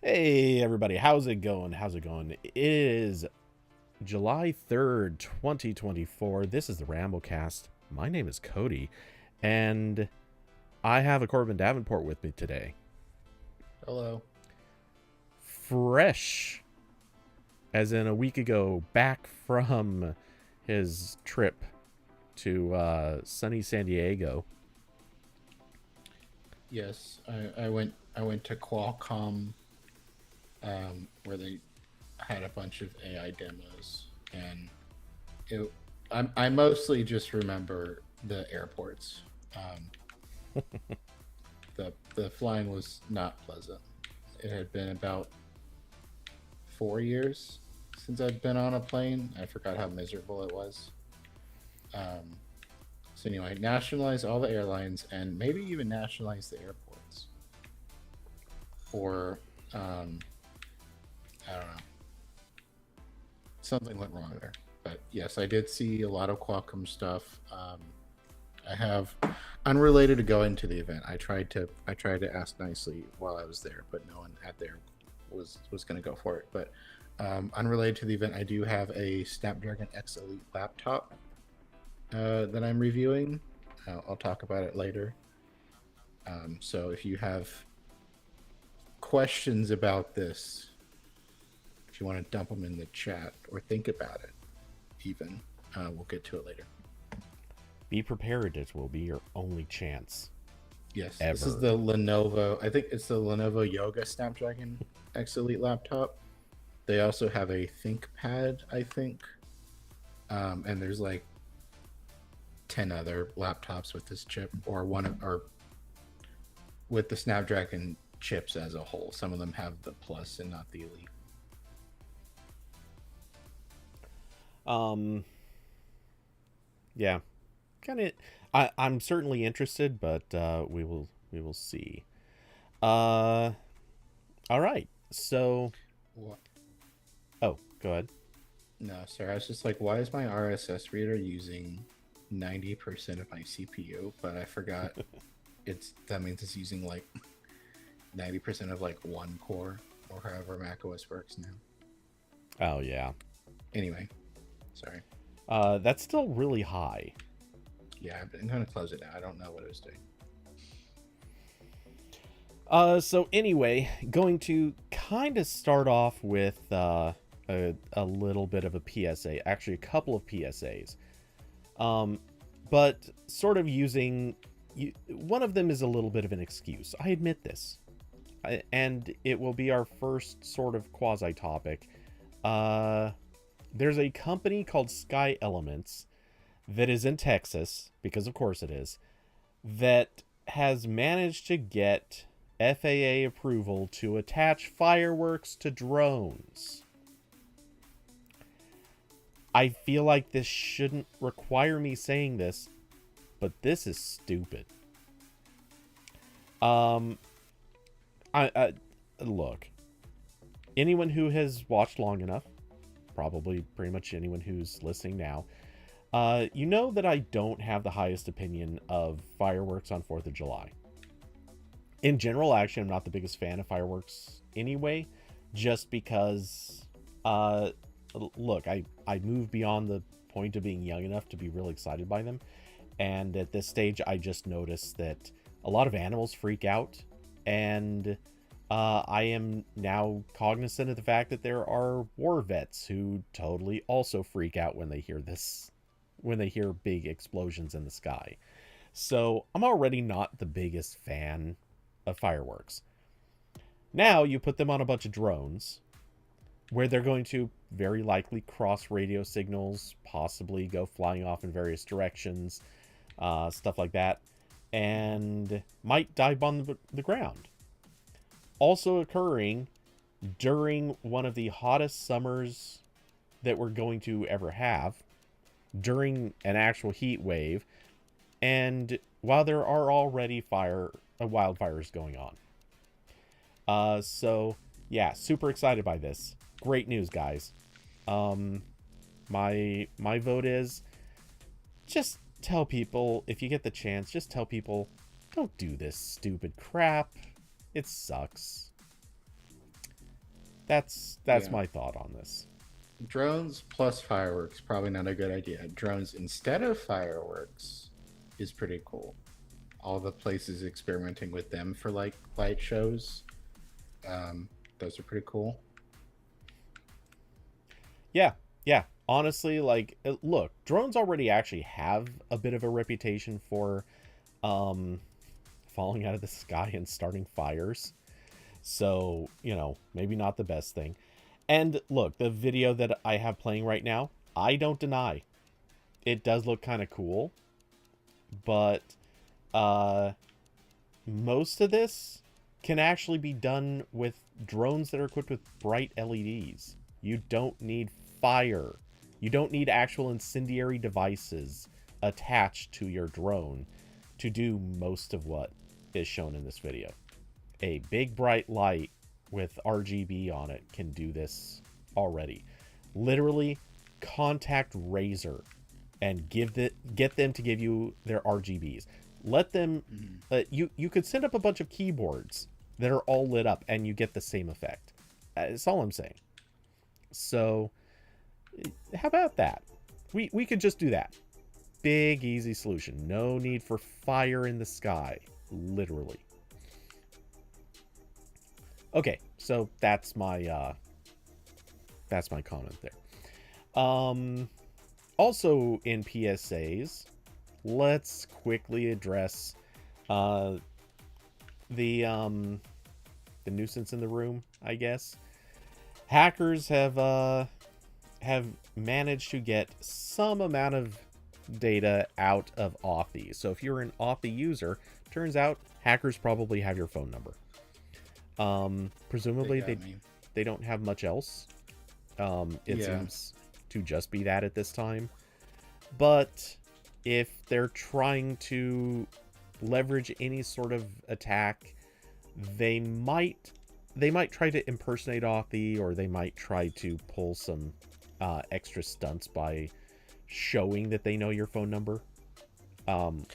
Hey everybody, how's it going? How's it going? It is July 3rd, 2024. This is the RambleCast. My name is Cody, and I have a Corbin Davenport with me today. Hello. Fresh, as in a week ago, back from his trip to sunny San Diego. Yes, I went to Qualcomm, where they had a bunch of AI demos, and it. I mostly just remember the airports. Um, the flying was not pleasant. It had been about 4 years since I'd been on a plane. I forgot how miserable it was. Um, so anyway, nationalize all the airlines and maybe even nationalize the airports. Or I don't know. Something went wrong there. But yes, I did see a lot of Qualcomm stuff. I have, unrelated to going to the event. I tried to ask nicely while I was there, but no one at there was going to go for it. But unrelated to the event, I do have a Snapdragon X Elite laptop that I'm reviewing. I'll talk about it later. So if you have questions about this, if you want to dump them in the chat or think about it, even, we'll get to it later. Be prepared, it will be your only chance. Yes, this is Ever. the Lenovo. I think it's the Lenovo Yoga Snapdragon X Elite laptop. They also have a ThinkPad, I think, and there's like 10 other laptops with this chip, or with the Snapdragon chips as a whole. Some of them have the Plus and not the Elite. Um, yeah, kind of. I'm certainly interested, but we will see. Uh, all right. So, What? oh, go ahead. No, sir. I was just like, why is my RSS reader using 90% of my CPU? But I forgot that means it's using like 90% of like one core or however macOS works now. Oh yeah. Anyway, sorry. That's still really high. Yeah, I'm gonna close it now. I don't know what it was doing. So anyway, going to kind of start off with a little bit of a PSA. Actually, a couple of PSAs. But sort of using one of them is a little bit of an excuse. I admit this, and it will be our first sort of quasi topic. Uh, there's a company called Sky Elements that is in Texas, because of course it is, that has managed to get FAA approval to attach fireworks to drones. I feel like this shouldn't require me saying this, but this is stupid. Um, I look. Anyone who has watched long enough, probably pretty much anyone who's listening now, you know that I don't have the highest opinion of fireworks on 4th of July. In general, actually, I'm not the biggest fan of fireworks anyway, just because, uh, look, I moved beyond the point of being young enough to be really excited by them. And at this stage, I just noticed that a lot of animals freak out. And I am now cognizant of the fact that there are war vets who totally also freak out when they hear this, when they hear big explosions in the sky. So I'm already not the biggest fan of fireworks. Now you put them on a bunch of drones where they're going to very likely cross radio signals, possibly go flying off in various directions, stuff like that, and might dive on the ground. Also occurring during one of the hottest summers that we're going to ever have, during an actual heat wave, and while there are already wildfires going on. So yeah, super excited by this. Great news, guys. Um, my vote is just tell people, if you get the chance, just tell people, don't do this stupid crap. It sucks. That's Yeah. my thought on this. Drones plus fireworks, probably not a good idea. Drones instead of fireworks is pretty cool. All the places experimenting with them for like light shows, um, those are pretty cool. Yeah, yeah. Honestly, like, look, drones already actually have a bit of a reputation for um, falling out of the sky and starting fires. So, maybe not the best thing. And look, the video that I have playing right now, I don't deny it does look kind of cool, but uh, most of this can actually be done with drones that are equipped with bright LEDs. You don't need fire. You don't need actual incendiary devices attached to your drone to do most of what is shown in this video. A big bright light with RGB on it can do this already. Literally, contact Razer and get them to give you their RGBs. Let them. Mhm. You could send up a bunch of keyboards that are all lit up, and you get the same effect. That's all I'm saying. So, how about that? We could just do that. Big easy solution. No need for fire in the sky. Literally. Okay, so that's my comment there. Also in PSAs, let's quickly address uh, the nuisance in the room. I guess hackers have managed to get some amount of data out of Authy. So if you're an Authy user, turns out hackers probably have your phone number. They Presumably got me. they don't have much else. It Yeah. seems to just be that at this time. But if they're trying to leverage any sort of attack, they might try to impersonate Authy, or they might try to pull some extra stunts by showing that they know your phone number. Um,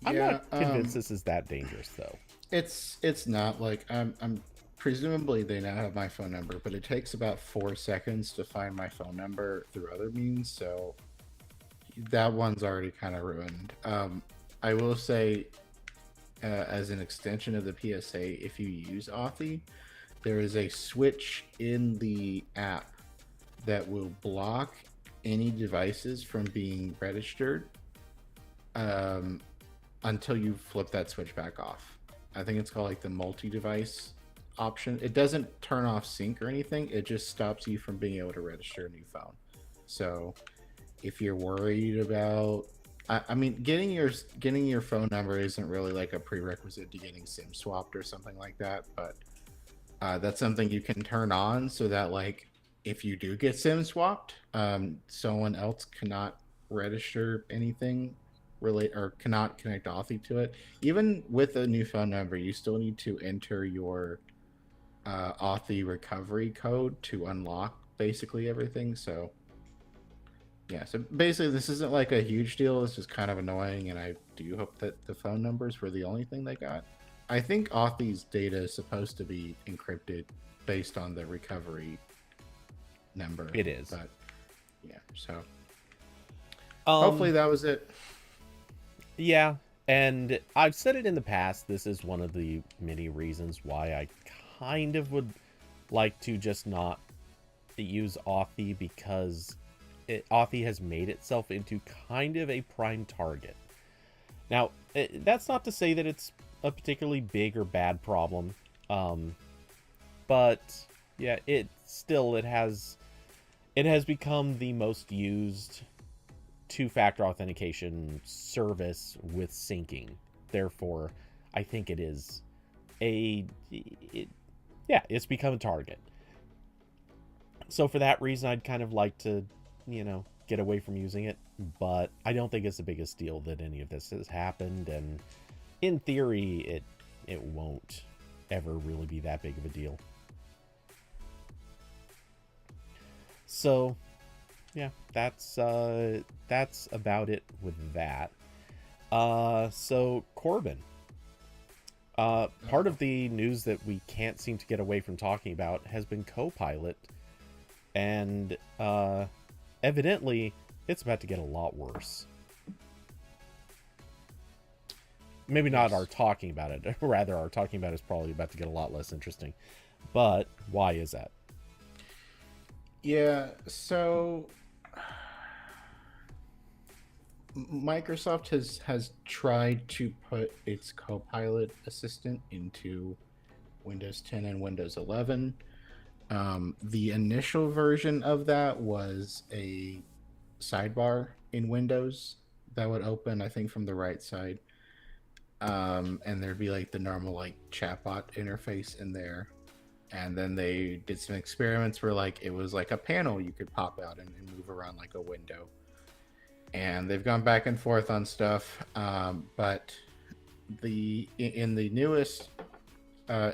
I'm Yeah. not convinced this is that dangerous, though. It's not like I'm presumably they now have my phone number, but it takes about 4 seconds to find my phone number through other means, so that one's already kind of ruined. I will say, as an extension of the PSA, if you use Authy, there is a switch in the app that will block any devices from being registered, um, until you flip that switch back off. I think it's called like the multi-device option. It doesn't turn off sync or anything. It just stops you from being able to register a new phone. So if you're worried about, I mean, getting your phone number isn't really like a prerequisite to getting SIM swapped or something like that. But that's something you can turn on so that like if you do get SIM swapped, someone else cannot register anything relate or cannot connect Authy to it. Even with a new phone number, you still need to enter your Authy recovery code to unlock basically everything. So yeah, so basically this isn't like a huge deal. It's just kind of annoying, and I do hope that the phone numbers were the only thing they got. I think Authy's data is supposed to be encrypted based on the recovery number. It is. But yeah, so Um, hopefully that was it. Yeah, and I've said it in the past. This is one of the many reasons why I kind of would like to just not use Authy, because Authy has made itself into kind of a prime target. Now, that's not to say that it's a particularly big or bad problem, but yeah, it has become the most used two-factor authentication service with syncing. Therefore, I think it is it's become a target. So for that reason, I'd kind of like to, get away from using it, but I don't think it's the biggest deal that any of this has happened, and in theory, it won't ever really be that big of a deal. So, yeah, that's about it with that. So Corbin, Part of the news that we can't seem to get away from talking about has been Copilot, and evidently it's about to get a lot worse. Maybe not our Yes. talking about it. Rather, our talking about it is probably about to get a lot less interesting. But why is that? Yeah, so Microsoft has tried to put its Copilot assistant into Windows 10 and Windows 11. The initial version of that was a sidebar in Windows that would open, I think, from the right side. And there'd be like the normal like chatbot interface in there. And then they did some experiments where like it was like a panel you could pop out and move around like a window. And they've gone back and forth on stuff, but in the newest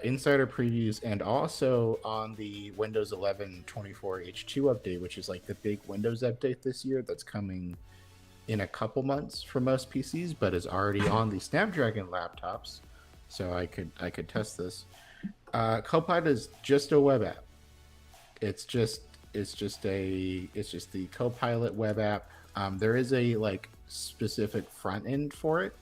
insider previews and also on the Windows 11 24H2 update, which is like the big Windows update this year that's coming in a couple months for most PCs, but is already on the Snapdragon laptops. So I could test this. Copilot is just a web app. It's just it's just the Copilot web app. There is a like specific front end for it,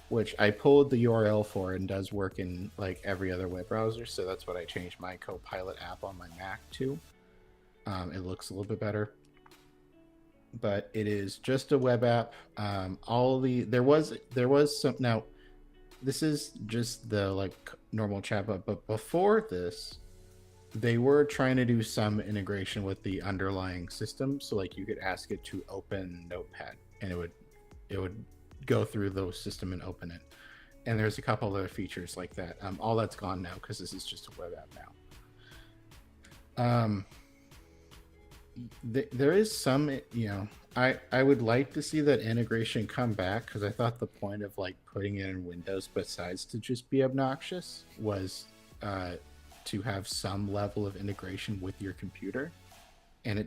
which I pulled the URL for and does work in like every other web browser. So that's what I changed my Copilot app on my Mac to. It looks a little bit better, but it is just a web app. All the there was some now. This is just the like normal chatbot, but before this, they were trying to do some integration with the underlying system. So like you could ask it to open Notepad, and it would go through the system and open it. And there's a couple other features like that. All that's gone now because this is just a web app now. There is some, I would like to see that integration come back because I thought the point of like putting it in Windows, besides to just be obnoxious, was to have some level of integration with your computer. And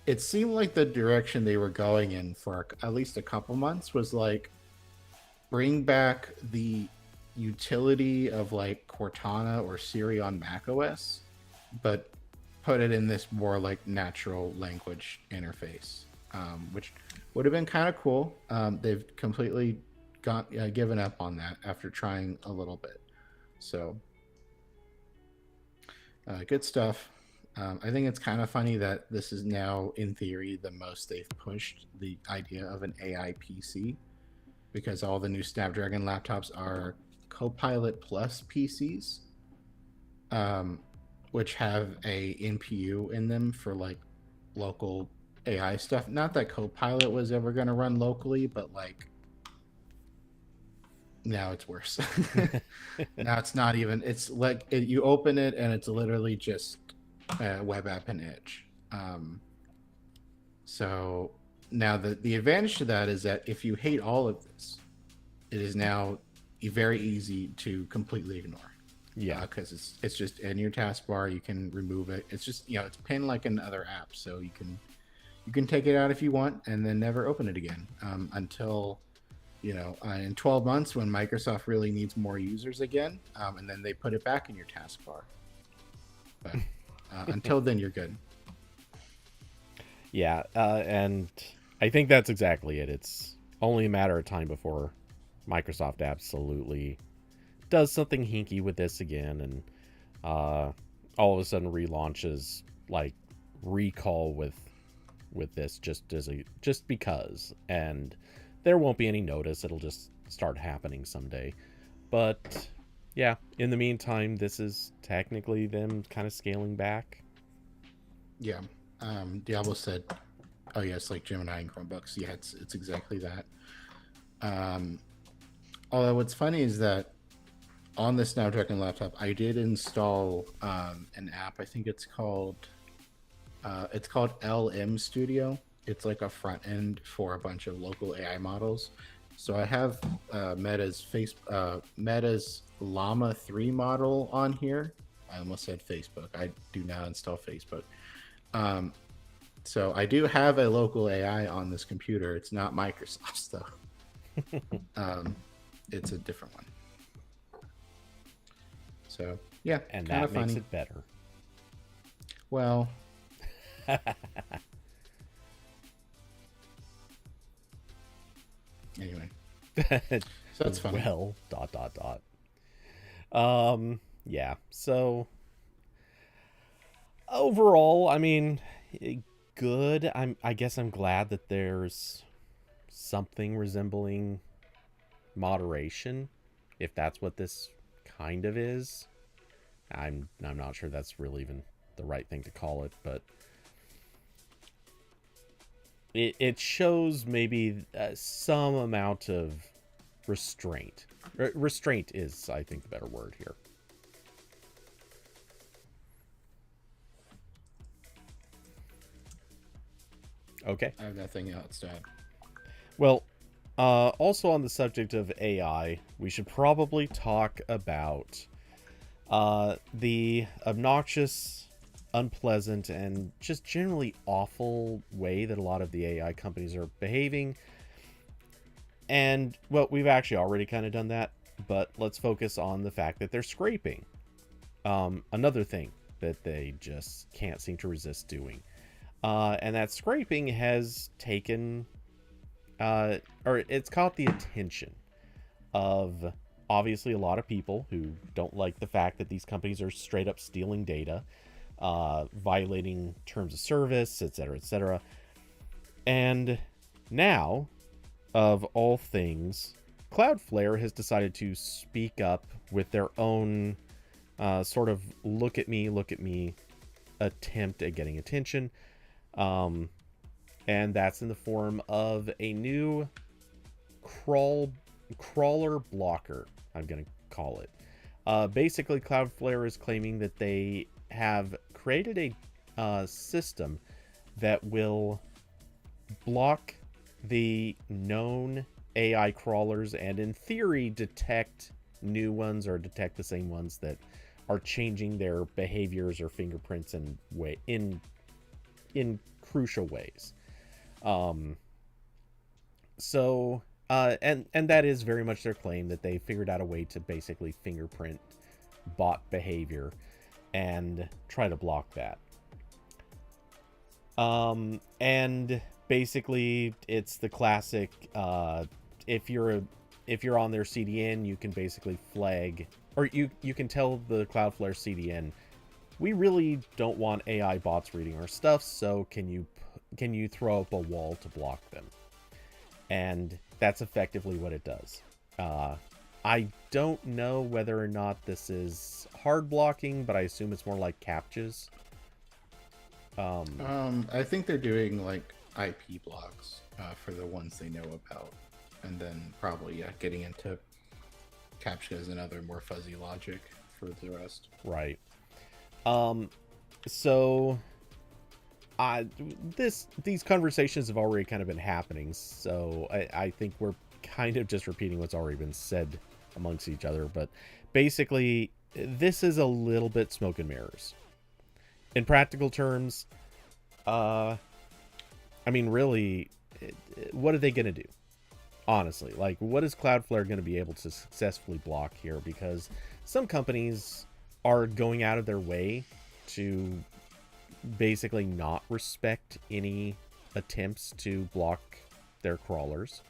it seemed like the direction they were going in for at least a couple months was like bring back the utility of like Cortana or Siri on Mac OS, but put it in this more like natural language interface, which would have been kind of cool. They've completely given up on that after trying a little bit. So good stuff. I think it's kind of funny that this is now, in theory, the most they've pushed the idea of an AI PC, because all the new Snapdragon laptops are Copilot Plus PCs, which have a NPU in them for like local AI stuff. Not that Copilot was ever going to run locally, but like now it's worse. Now it's not even. It's like you open it and it's literally just a web app and Edge. So now the advantage to that is that if you hate all of this, it is now very easy to completely ignore. Yeah. Because it's just in your taskbar. You can remove it. It's just it's pinned like another app, so you can take it out if you want and then never open it again until in 12 months when Microsoft really needs more users again, and then they put it back in your taskbar. But until then, you're good. Yeah, and I think that's exactly it. It's only a matter of time before Microsoft absolutely does something hinky with this again, and all of a sudden relaunches like recall with this just because, and there won't be any notice. It'll just start happening someday. But yeah, in the meantime, this is technically them kind of scaling back. Yeah. Diablo said, "Oh yeah, it's like Gemini and Chromebooks." Yeah, it's exactly that. Although what's funny is that on the Snapdragon laptop, I did install an app. I think it's called LM Studio. It's like a front end for a bunch of local AI models. So I have Meta's Llama 3 model on here. I almost said Facebook. I do not install Facebook. So I do have a local AI on this computer. It's not Microsoft's though. It's a different one. So yeah, And kind that of makes funny. it better. Well, anyway, so that's funny. Well, dot dot dot. Yeah. So overall, I mean, good. I guess I'm glad that there's something resembling moderation, if that's what this kind of is. I'm not sure that's really even the right thing to call it, but it shows maybe some amount of restraint. Restraint is, I think, the better word here. Okay. I have nothing else to add. Well, also on the subject of AI, we should probably talk about the obnoxious, unpleasant, and just generally awful way that a lot of the AI companies are behaving. And, well, we've actually already kind of done that, but let's focus on the fact that they're scraping. Another thing that they just can't seem to resist doing. And that scraping has taken, or it's caught the attention of obviously a lot of people who don't like the fact that these companies are straight up stealing data, violating terms of service, etc., etc. And now, of all things, Cloudflare has decided to speak up with their own sort of look at me attempt at getting attention. And that's in the form of a new crawler blocker, I'm going to call it. Basically, Cloudflare is claiming that they have created a system that will block the known AI crawlers and, in theory, detect new ones or detect the same ones that are changing their behaviors or fingerprints in crucial ways. And that is very much their claim, that they figured out a way to basically fingerprint bot behavior and try to block that. And basically it's the classic, if you're on their CDN, you can basically flag, or you can tell the Cloudflare CDN, we really don't want AI bots reading our stuff, so can you throw up a wall to block them? And that's effectively what it does. I don't know whether or not this is hard blocking, but I assume it's more like CAPTCHAs. I think they're doing like IP blocks for the ones they know about, and then probably getting into CAPTCHAs and other more fuzzy logic for the rest. Right. So these conversations have already kind of been happening, so I think we're kind of just repeating what's already been said amongst each other, but basically this is a little bit smoke and mirrors. In practical terms, I mean, really, what are they going to do? Honestly, like, what is Cloudflare going to be able to successfully block here? Because some companies are going out of their way to basically not respect any attempts to block their crawlers.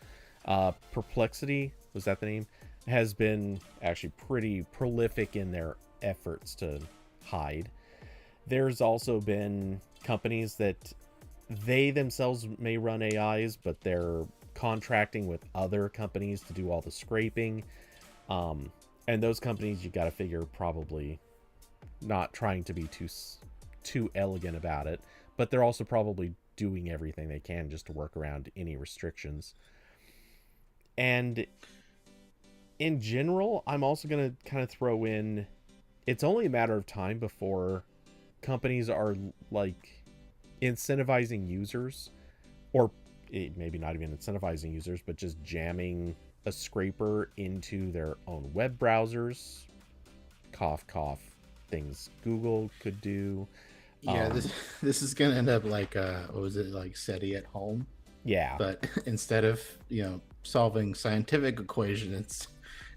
Perplexity, was that the name? Has been actually pretty prolific in their efforts to hide. There's also been companies that they themselves may run AIs, but they're contracting with other companies to do all the scraping. And those companies, you got to figure, probably not trying to be too elegant about it, but they're also probably doing everything they can just to work around any restrictions. And in general, I'm also going to kind of throw in, it's only a matter of time before companies are like incentivizing users, or maybe not even incentivizing users, but just jamming a scraper into their own web browsers. Cough, cough. Things Google could do. Yeah, this is gonna end up like what was it, like SETI at home? Yeah. But instead of solving scientific equation,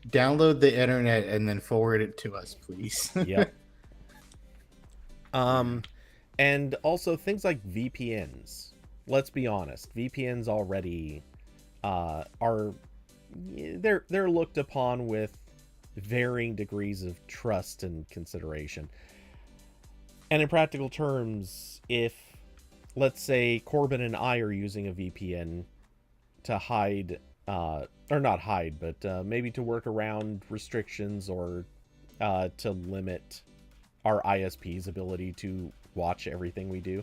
Download the internet and then forward it to us, please. Yep. And also things like VPNs. Let's be honest, VPNs already are they're looked upon with varying degrees of trust and consideration. And in practical terms, if let's say Corbin and I are using a VPN to hide, or not hide, but maybe to work around restrictions or to limit our ISP's ability to watch everything we do.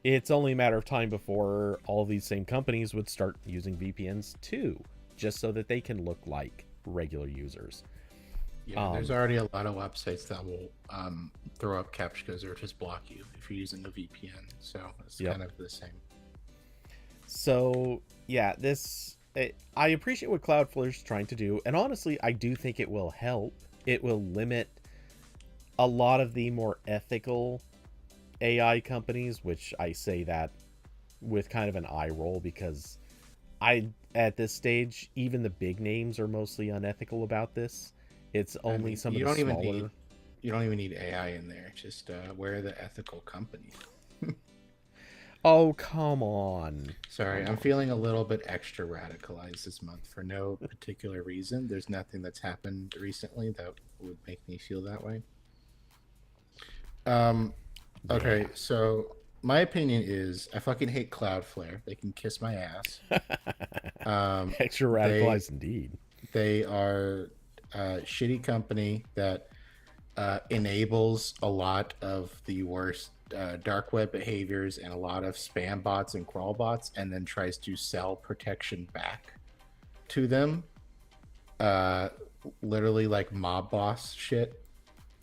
It's only a matter of time before all these same companies would start using VPNs too, just so that they can look like regular users. Yeah, there's already a lot of websites that will throw up captchas or just block you if you're using a VPN. So it's kind of the same. So yeah, I appreciate what Cloudflare's trying to do, and honestly, I do think it will help. It will limit a lot of the more ethical AI companies, which I say that with kind of an eye roll because at this stage, even the big names are mostly unethical about this. It's only some of the smaller. You don't even need AI in there. Just we're the ethical company. Oh, come on. Sorry, I'm feeling a little bit extra radicalized this month for no particular reason. There's nothing that's happened recently that would make me feel that way. Okay, so my opinion is I fucking hate Cloudflare. They can kiss my ass. Extra radicalized indeed. They are a shitty company that enables a lot of the worst dark web behaviors and a lot of spam bots and crawl bots, and then tries to sell protection back to them. Literally like mob boss shit.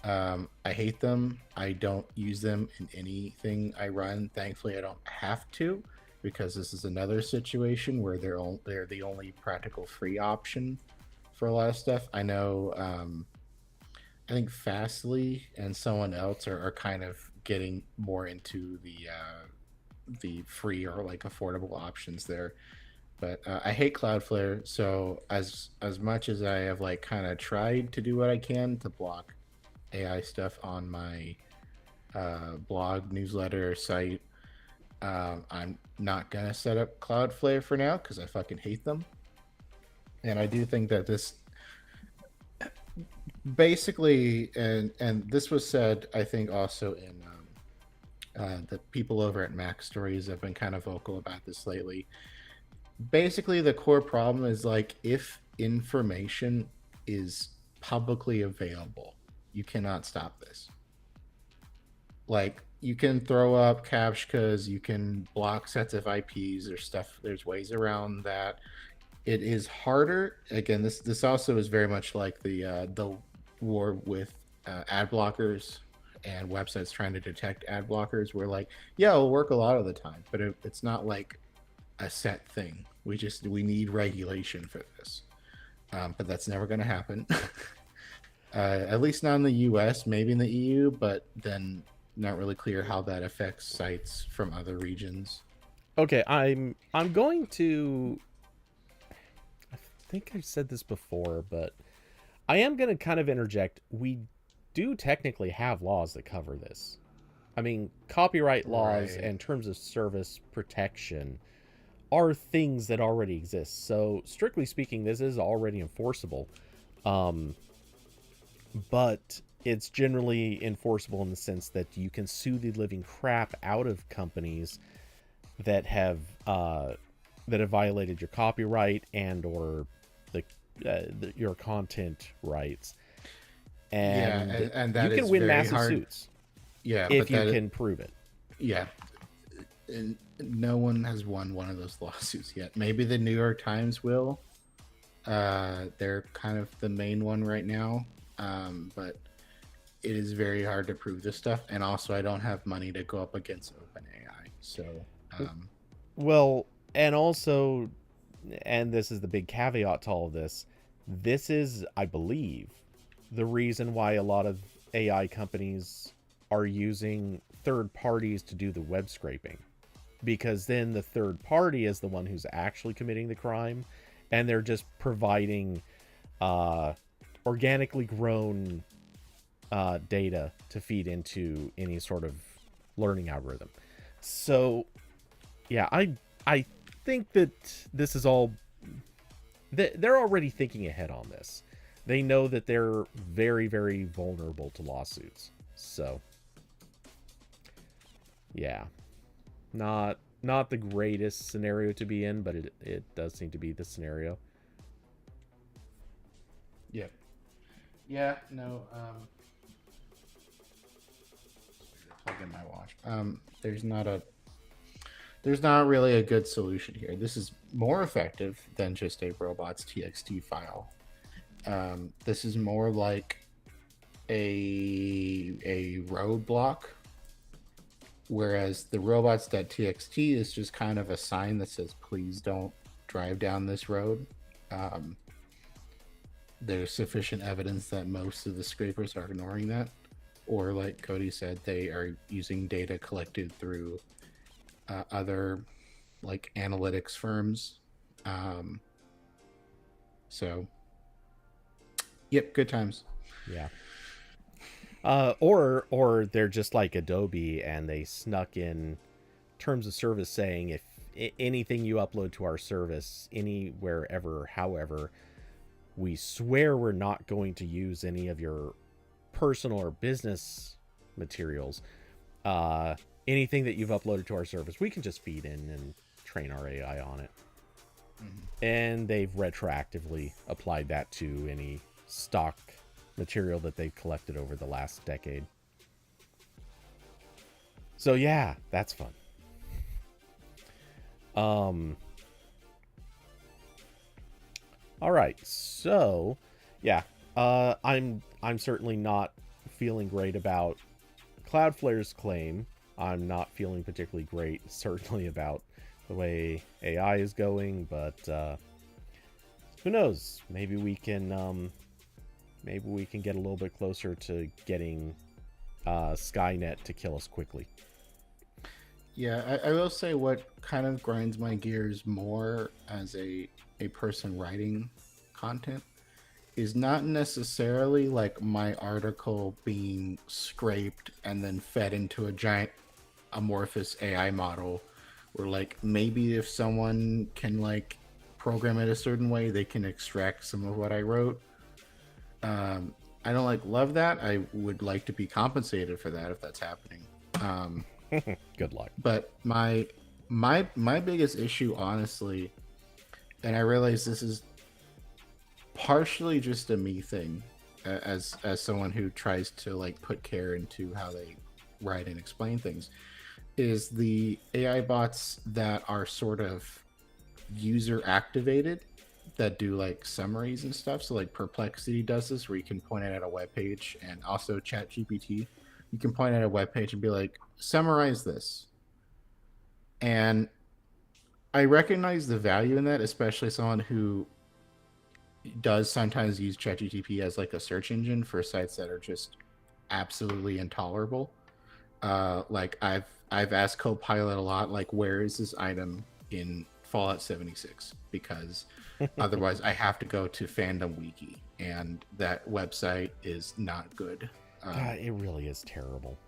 I hate them. I don't use them in anything I run. Thankfully, I don't have to, because this is another situation where they're the only practical free option for a lot of stuff. I know. I think Fastly and someone else are kind of getting more into the free or like affordable options there. But I hate Cloudflare. So as much as I have like kind of tried to do what I can to block AI stuff on my blog, newsletter, site, I'm not gonna set up Cloudflare for now because I fucking hate them. And I do think that this basically, and this was said, I think also in the people over at Mac Stories have been kind of vocal about this lately. Basically, the core problem is like if information is publicly available, you cannot stop this. Like you can throw up captchas, you can block sets of IPs or stuff. There's ways around that. It is harder. Again, this also is very much like the war with ad blockers and websites trying to detect ad blockers. Where like, yeah, it'll work a lot of the time, but it's not like a set thing. We need regulation for this, but that's never going to happen. At least not in the US, maybe in the EU, but then not really clear how that affects sites from other regions. Okay, I'm going to. I think I've said this before, but I am going to kind of interject. We do technically have laws that cover this. I mean, copyright laws and terms of service protection are things that already exist. So, strictly speaking, this is already enforceable. But it's generally enforceable in the sense that you can sue the living crap out of companies that have violated your copyright and or your content rights. And that you can win massive suits. Yeah, if you can prove it. Yeah, and no one has won one of those lawsuits yet. Maybe the New York Times will. They're kind of the main one right now. But it is very hard to prove this stuff, and also I don't have money to go up against OpenAI. So, well, and also, and this is the big caveat to all of this. This is, I believe, the reason why a lot of AI companies are using third parties to do the web scraping, because then the third party is the one who's actually committing the crime, and they're just providing uh, organically grown data to feed into any sort of learning algorithm. So, yeah, I think that this is all. They're already thinking ahead on this. They know that they're very, very vulnerable to lawsuits. So, yeah, not the greatest scenario to be in, but it does seem to be the scenario. Yep. Yeah. No. Plug in my watch. There's not really a good solution here. This is more effective than just a robots txt file. This is more like a roadblock, whereas the robots.txt is just kind of a sign that says, please don't drive down this road. There's sufficient evidence that most of the scrapers are ignoring that, or like Cody said, they are using data collected through other like analytics firms. So yep, good times. Yeah. Or they're just like Adobe and they snuck in terms of service saying if anything you upload to our service anywhere ever, however, we swear we're not going to use any of your personal or business materials. Anything that you've uploaded to our service, we can just feed in and train our AI on it. Mm-hmm. And they've retroactively applied that to any stock material that they've collected over the last decade. So yeah, that's fun. All right, so yeah, I'm certainly not feeling great about Cloudflare's claim. I'm not feeling particularly great, certainly, about the way AI is going, but who knows? Maybe we can get a little bit closer to getting Skynet to kill us quickly. Yeah, I will say what kind of grinds my gears more as a person writing content is not necessarily like my article being scraped and then fed into a giant amorphous AI model, where like maybe if someone can like program it a certain way, they can extract some of what I wrote. I don't like love that. I would like to be compensated for that if that's happening. Good luck. But my biggest issue, honestly, and I realize this is partially just a me thing, as someone who tries to like put care into how they write and explain things, is the AI bots that are sort of user activated that do like summaries and stuff. So like Perplexity does this, where you can point it at a web page, and also ChatGPT, you can point at a web page and be like, summarize this. And I recognize the value in that, especially someone who does sometimes use ChatGPT as like a search engine for sites that are just absolutely intolerable. Like I've asked Copilot a lot, like, where is this item in Fallout 76? Because otherwise I have to go to Fandom Wiki, and that website is not good. God, it really is terrible.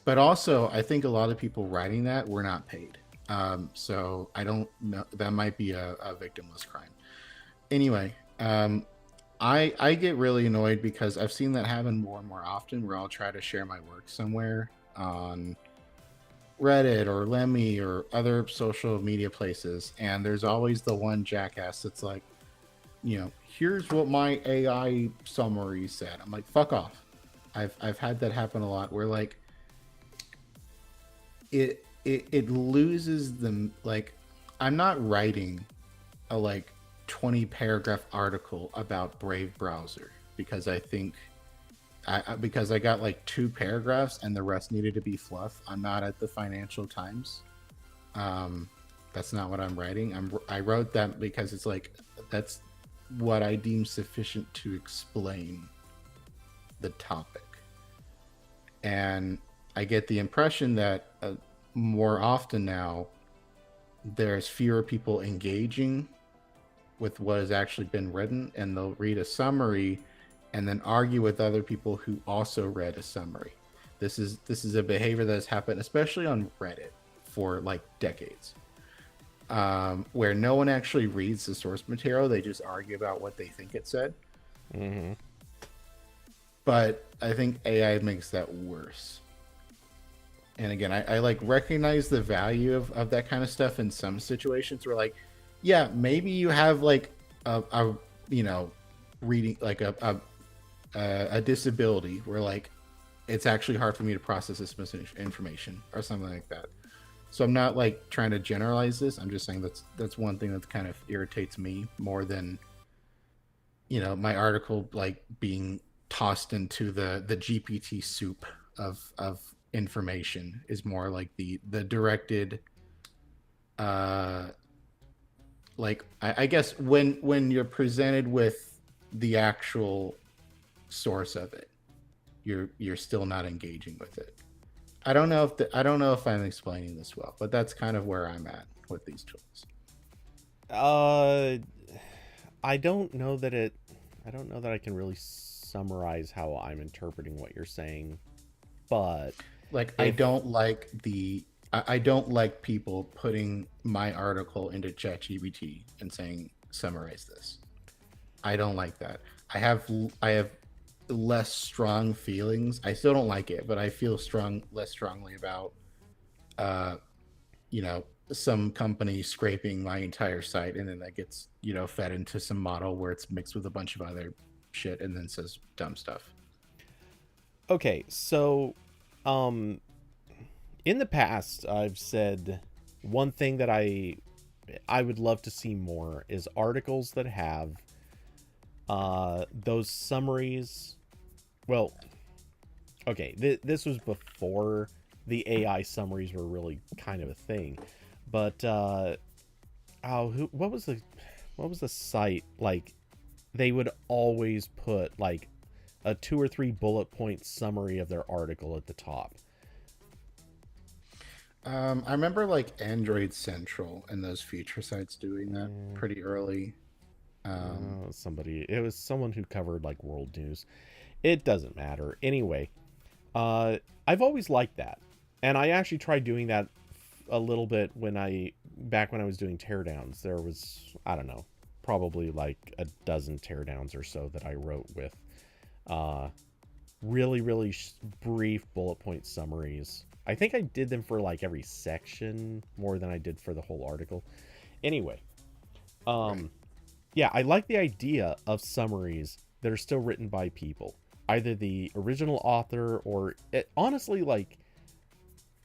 But also, I think a lot of people writing that were not paid. So I don't know. That might be a victimless crime. Anyway, I get really annoyed because I've seen that happen more and more often, where I'll try to share my work somewhere on Reddit or Lemmy or other social media places, and there's always the one jackass that's like, here's what my AI summary said. I'm like, fuck off. I've had that happen a lot, where like it loses the, like, I'm not writing a like 20 paragraph article about Brave browser because I think because I got like 2 paragraphs and the rest needed to be fluff. I'm not at the Financial Times. That's not what I'm writing. I wrote that because it's like, that's what I deem sufficient to explain the topic. And I get the impression that more often now there's fewer people engaging with what has actually been written, and they'll read a summary and then argue with other people who also read a summary. This is a behavior that has happened, especially on Reddit, for like decades, where no one actually reads the source material. They just argue about what they think it said. Mm-hmm. But I think AI makes that worse. And again, I like recognize the value of that kind of stuff in some situations where, like, yeah, maybe you have like a you know, reading like a disability where like it's actually hard for me to process this information or something like that. So I'm not like trying to generalize this. I'm just saying that's one thing that kind of irritates me more than, you know, my article like being tossed into the GPT soup of information. Is more like the directed like I guess when you're presented with the actual source of it, you're still not engaging with it. I don't know if I'm explaining this well, but that's kind of where I'm at with these tools. Uh, I don't know that it. I don't know that I can really summarize how I'm interpreting what you're saying, but Like if I don't like people putting my article into ChatGPT and saying summarize this. I don't like that. I have less strong feelings. I still don't like it, but I feel less strongly about uh you know, some company scraping my entire site, and then that gets, you know, fed into some model where it's mixed with a bunch of other shit and then says dumb stuff. okay, so um, in the past, I've said one thing that I would love to see more is articles that have those summaries. Well, okay, this was before the AI summaries were really kind of a thing, but what was the site like? They would always put like a 2 or 3 bullet point summary of their article at the top. I remember like Android Central and those feature sites doing that Mm, pretty early. it was someone who covered like world news. It doesn't matter. Anyway, uh, I've always liked that. And I actually tried doing that a little bit back when I was doing teardowns. There was, I don't know, probably like a dozen teardowns or so that I wrote with uh, really brief bullet point summaries. I think I did them for like every section more than I did for the whole article. Anyway, Right. um, yeah, I like the idea of summaries that are still written by people, either the original author or honestly, like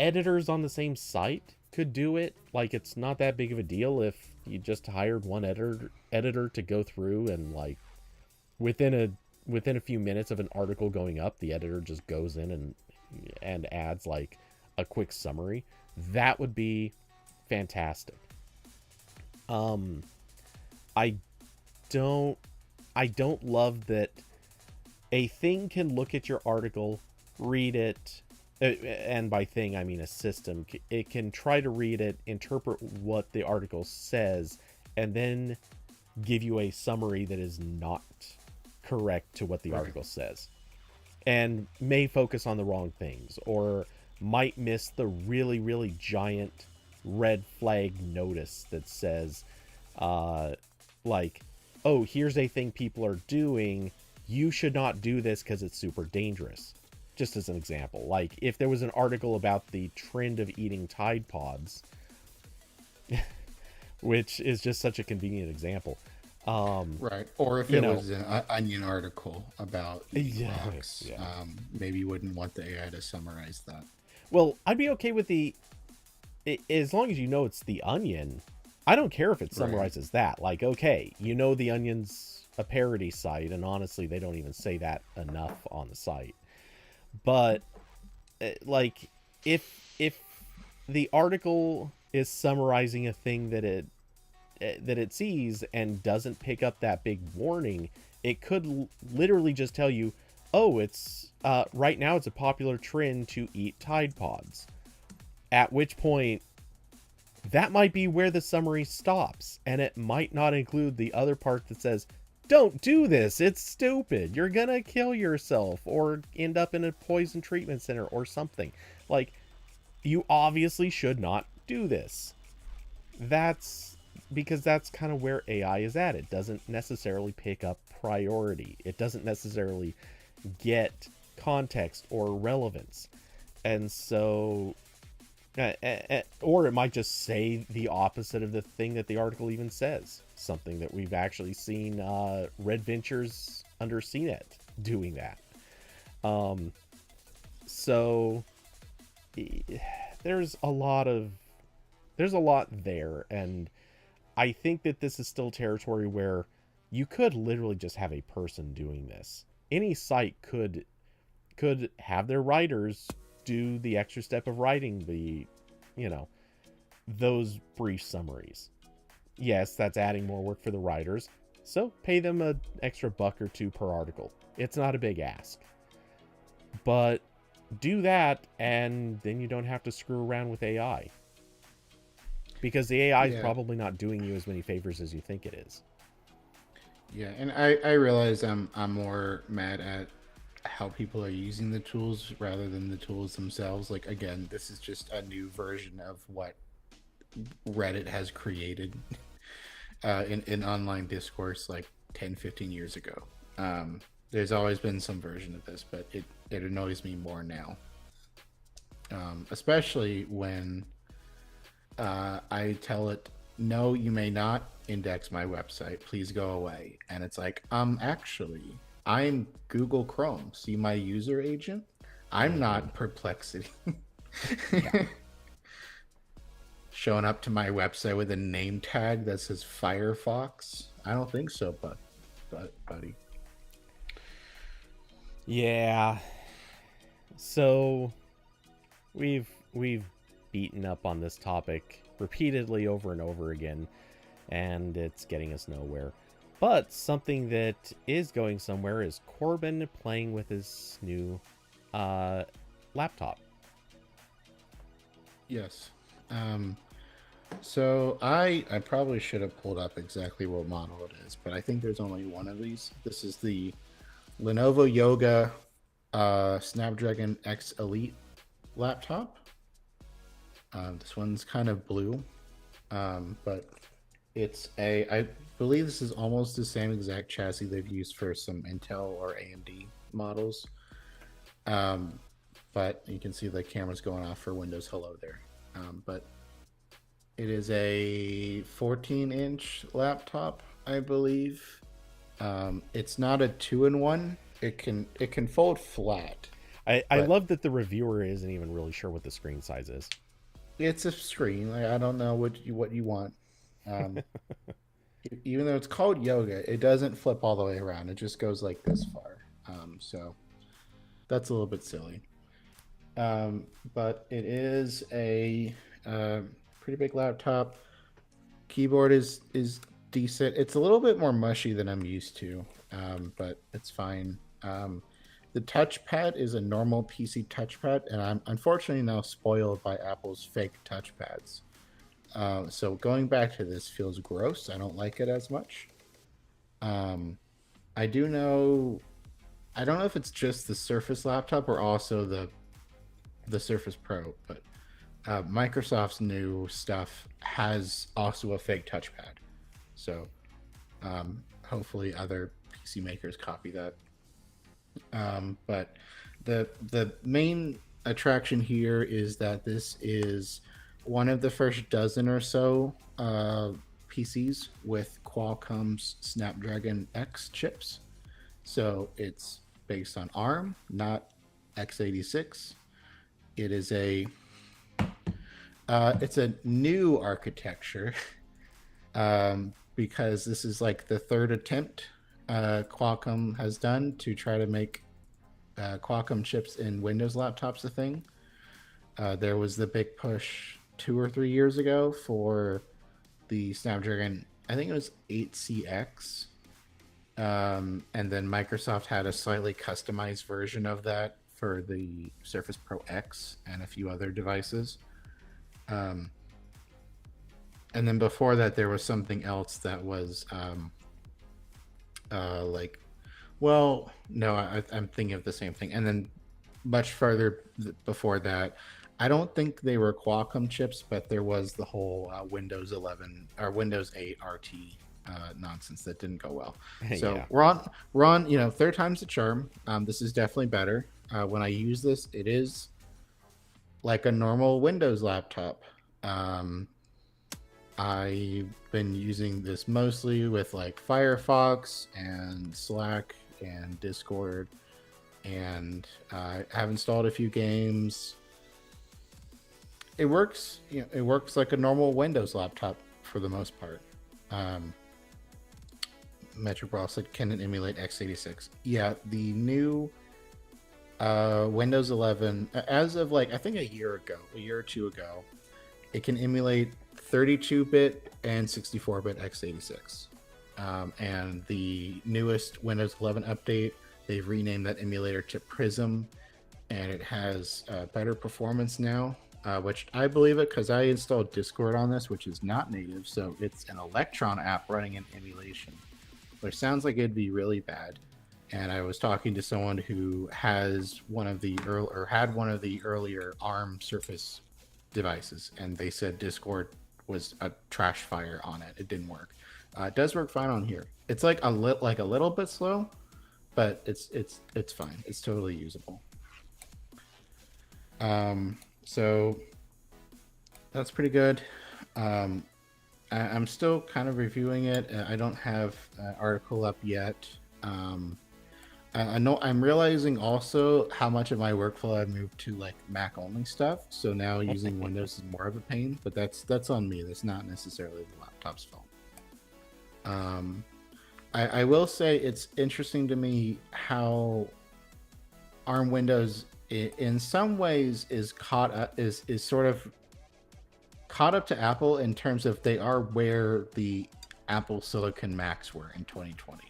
editors on the same site could do it. Like it's not that big of a deal if you just hired one editor to go through and like within a few minutes of an article going up, the editor just goes in and adds like a quick summary. That would be fantastic. Um I don't I don't love that a thing can look at your article, read it, and by thing I mean a system. It can try to read it, interpret what the article says, and then give you a summary that is not correct to what the Right. article says, and may focus on the wrong things, or might miss the really giant red flag notice that says, uh, like, oh, here's a thing people are doing. You should not do this because it's super dangerous. Just as an example, like if there was an article about the trend of eating Tide Pods, which is just such a convenient example. Right. Or if You it know, was an Onion article about eating yeah, rocks, yeah. maybe you wouldn't want the AI to summarize that. Well, I'd be okay with as long as you know it's the Onion. I don't care if it Right. summarizes that. Like, okay, you know the Onion's a parody site, and honestly, they don't even say that enough on the site. But like, if the article is summarizing a thing that it sees and doesn't pick up that big warning, it could literally just tell you, oh, it's right now it's a popular trend to eat Tide Pods. At which point that might be where the summary stops, and it might not include the other part that says, don't do this, it's stupid, you're gonna kill yourself or end up in a poison treatment center or something. Like, you obviously should not do this. That's because that's kind of where AI is at. It doesn't necessarily pick up priority, it doesn't necessarily get context or relevance. And so or it might just say the opposite of the thing that the article even says. Something that we've actually seen Red Ventures under CNET doing that. So there's a lot there, and I think that this is still territory where you could literally just have a person doing this. Any site could have their writers do the extra step of writing those brief summaries. Yes, that's adding more work for the writers, so pay them an extra $1 or $2 per article. It's not a big ask. But do that, and then you don't have to screw around with AI. Because the AI is probably not doing you as many favors as you think it is. Yeah, and I realize I'm more mad at how people are using the tools rather than the tools themselves. Like, again, this is just a new version of what Reddit has created in online discourse like 10-15 years ago. There's always been some version of this, but it annoys me more now, especially when I tell it, no, you may not index my website, please go away. And it's like, actually, I'm Google Chrome. See my user agent? I'm not Perplexity. Showing up to my website with a name tag that says Firefox? I don't think so, buddy. Yeah. So we've beaten up on this topic repeatedly over and over again, and it's getting us nowhere. But something that is going somewhere is Corbin playing with his new laptop. Yes. So I probably should have pulled up exactly what model it is, but I think there's only one of these. This is the Lenovo Yoga Snapdragon X Elite laptop. This one's kind of blue, but it's I believe this is almost the same exact chassis they've used for some Intel or AMD models. But you can see the camera's going off for Windows Hello there. But it is a 14-inch laptop, I believe. It's not a 2-in-1. It can fold flat. I love that the reviewer isn't even really sure what the screen size is. It's a screen. I don't know what you want. Even though it's called Yoga, it doesn't flip all the way around. It just goes like this far. So that's a little bit silly. But it is a pretty big laptop. Keyboard is decent. It's a little bit more mushy than I'm used to, but it's fine. The touchpad is a normal PC touchpad, and I'm unfortunately now spoiled by Apple's fake touchpads. So going back to this feels gross. I don't like it as much. I don't know if it's just the Surface laptop or also the Surface Pro, but Microsoft's new stuff has also a fake touchpad. So hopefully other PC makers copy that. But the main attraction here is that this is one of the first dozen or so PCs with Qualcomm's Snapdragon X chips. So it's based on ARM, not x86. It is it's a new architecture because this is like the third attempt Qualcomm has done to try to make Qualcomm chips in Windows laptops a thing. There was the big push 2 or 3 years ago for the Snapdragon, I think it was 8CX. And then Microsoft had a slightly customized version of that for the Surface Pro X and a few other devices. And then before that, there was something else that was like, well, no, I'm thinking of the same thing. And then much further before that, I don't think they were Qualcomm chips, but there was the whole Windows 11 or Windows 8 RT nonsense that didn't go well. So Yeah. we're on, third time's the charm. This is definitely better. When I use this, it is like a normal Windows laptop. Um, I've been using this mostly with like Firefox and Slack and Discord, and I have installed a few games. It works, it works like a normal Windows laptop for the most part. Um, Metro Brawl said, can it emulate x86? Yeah, the new Windows 11, as of like I think a year or two ago, it can emulate 32-bit and 64-bit x86. And the newest Windows 11 update, they've renamed that emulator to Prism, and it has better performance now, which I believe it because I installed Discord on this, which is not native, so it's an Electron app running in emulation, which sounds like it'd be really bad. And I was talking to someone who has one of the had one of the earlier ARM Surface devices, and they said Discord was a trash fire on it. It didn't work. It does work fine on here. It's like a little bit slow, but it's fine. It's totally usable. So that's pretty good. I'm still kind of reviewing it. I don't have an article up yet. I know I'm realizing also how much of my workflow I've moved to like Mac only stuff. So now using Windows is more of a pain, but that's on me. That's not necessarily the laptop's fault. I will say it's interesting to me how ARM Windows in some ways is sort of caught up to Apple in terms of they are where the Apple Silicon Macs were in 2020.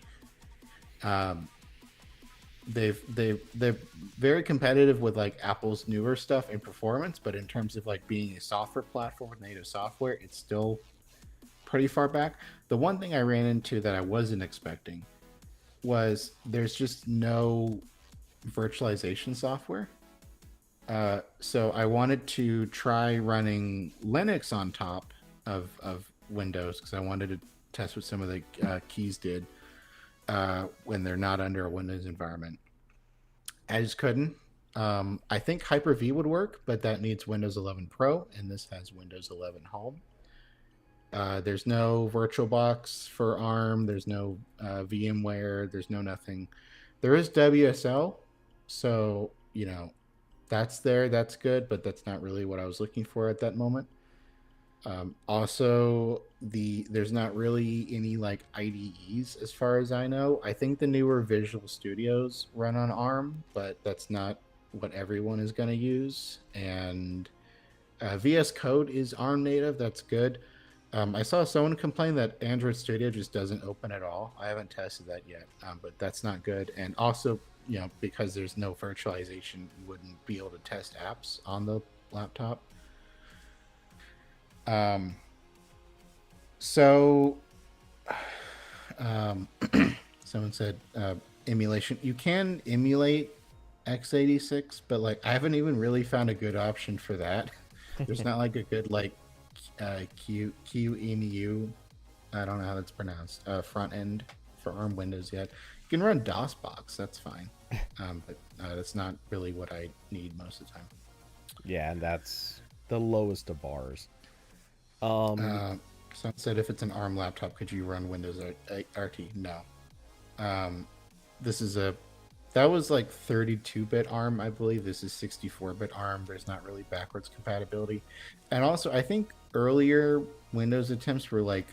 They're very competitive with like Apple's newer stuff in performance, but in terms of like being a software platform with native software, it's still pretty far back. The one thing I ran into that I wasn't expecting was there's just no virtualization software. So I wanted to try running Linux on top of Windows because I wanted to test what some of the keys did when they're not under a Windows environment. I just couldn't. I think Hyper-V would work, but that needs Windows 11 Pro, and this has Windows 11 Home. There's no VirtualBox for ARM. There's no VMware. There's no nothing. There is WSL, so that's there. That's good, but that's not really what I was looking for at that moment. Also, there's not really any like IDEs as far as I know. I think the newer Visual Studios run on ARM, but that's not what everyone is going to use. And VS Code is ARM native. That's good. I saw someone complain that Android Studio just doesn't open at all. I haven't tested that yet, but that's not good. And also, because there's no virtualization, you wouldn't be able to test apps on the laptop. So someone said emulation. You can emulate x86, but like I haven't even really found a good option for that. There's not like a good like QEMU. I don't know how that's pronounced. Front end for ARM Windows yet. You can run DOSBox. That's fine, but that's not really what I need most of the time. Yeah, and that's the lowest of bars. Someone said if it's an ARM laptop, could you run Windows RT? No. That was like 32-bit ARM, I believe. This is 64-bit ARM. There's not really backwards compatibility. And also, I think earlier Windows attempts were like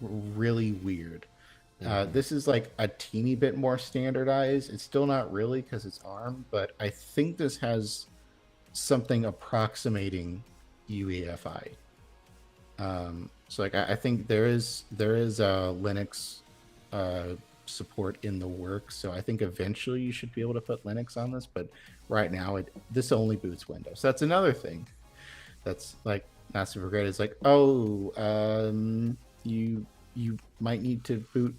really weird. This is like a teeny bit more standardized. It's still not really because it's ARM, but I think this has something approximating UEFI. So like I think there is Linux support in the works. So I think eventually you should be able to put Linux on this, but right now this only boots Windows. That's another thing. That's like not super great. It's like, oh, you might need to boot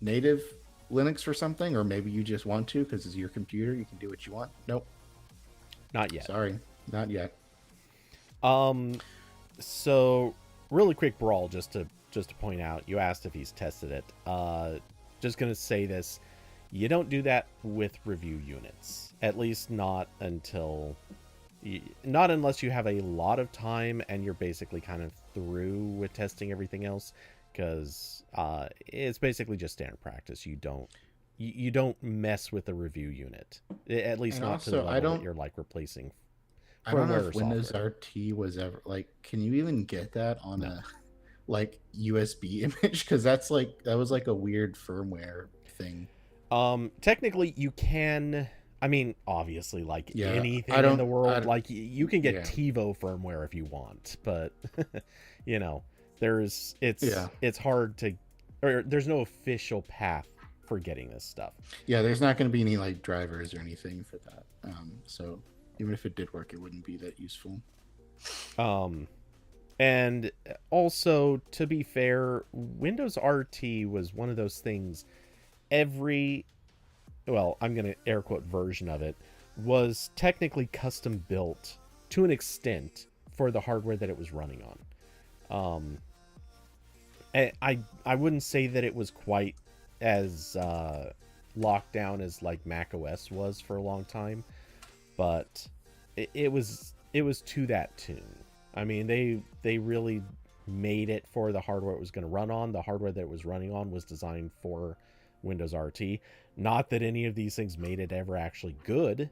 native Linux or something, or maybe you just want to because it's your computer. You can do what you want. Nope, Not yet. sorry, not yet. Um, so really quick brawl, just to point out, you asked if he's tested it. Just gonna say this: you don't do that with review units, at least not not unless you have a lot of time and you're basically kind of through with testing everything else, because it's basically just standard practice. You don't mess with a review unit, at least And not to the also, level that you're like replacing I don't know firmware or if Windows software. RT was ever like. Can you even get that on a like USB image? Because that was like a weird firmware thing. Technically, you can. I mean, obviously, like Yeah, I anything in don't. the world, I like you can get yeah, TiVo firmware if you want, but you know, yeah, it's hard to, or there's no official path for getting this stuff. yeah. There's not going to be any like drivers or anything for that. So even if it did work, it wouldn't be that useful. Um, and also to be fair, Windows RT was one of those things. Every well, I'm going to air quote version of it was technically custom built to an extent for the hardware that it was running on. I wouldn't say that it was quite as locked down as like Mac OS was for a long time, but it was to that tune. I mean, they really made it for the hardware it was going to run on. The hardware that it was running on was designed for Windows RT. Not that any of these things made it ever actually good,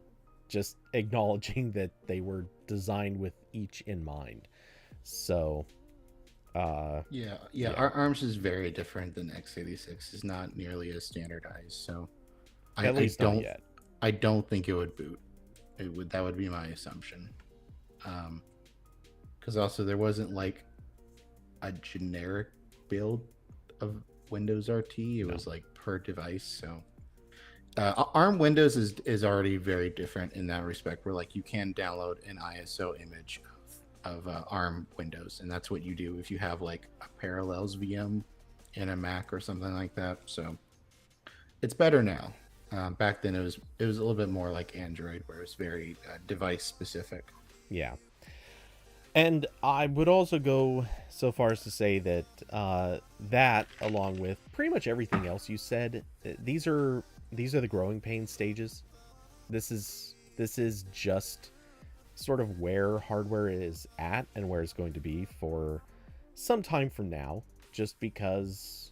just acknowledging that they were designed with each in mind. So, Yeah, yeah. yeah, Our ARMS is very different than x86. It's not nearly as standardized. So at I least not don't yet. I don't think it would boot. It would That would be my assumption. Um, because also there wasn't like a generic build of Windows RT. It No. was like per device. So ARM Windows is already very different in that respect. Where like you can download an ISO image of ARM Windows, and that's what you do if you have like a Parallels VM in a Mac or something like that. So it's better now. Back then it was a little bit more like Android, where it was very device specific. Yeah. And I would also go so far as to say that that, along with pretty much everything else you said, these are the growing pain stages. This is just sort of where hardware is at and where it's going to be for some time from now. Just because,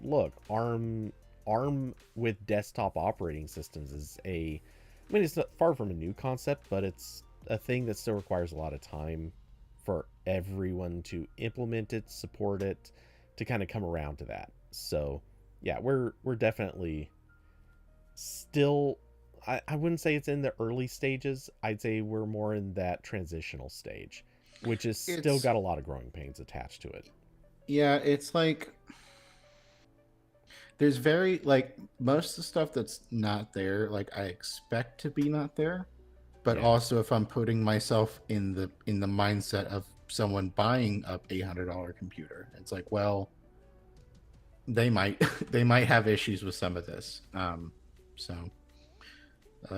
look, ARM with desktop operating systems is I mean, it's not far from a new concept, but it's a thing that still requires a lot of time for everyone to implement it, support it, to kind of come around to that. So, yeah, we're definitely still. I wouldn't say it's in the early stages. I'd say we're more in that transitional stage, which is still It's got a lot of growing pains attached to it. Yeah, it's like there's very like most of the stuff that's not there, like I expect to be not there. But Yeah. also if I'm putting myself in the mindset of someone buying a $800 computer, it's like, well, they might they might have issues with some of this. So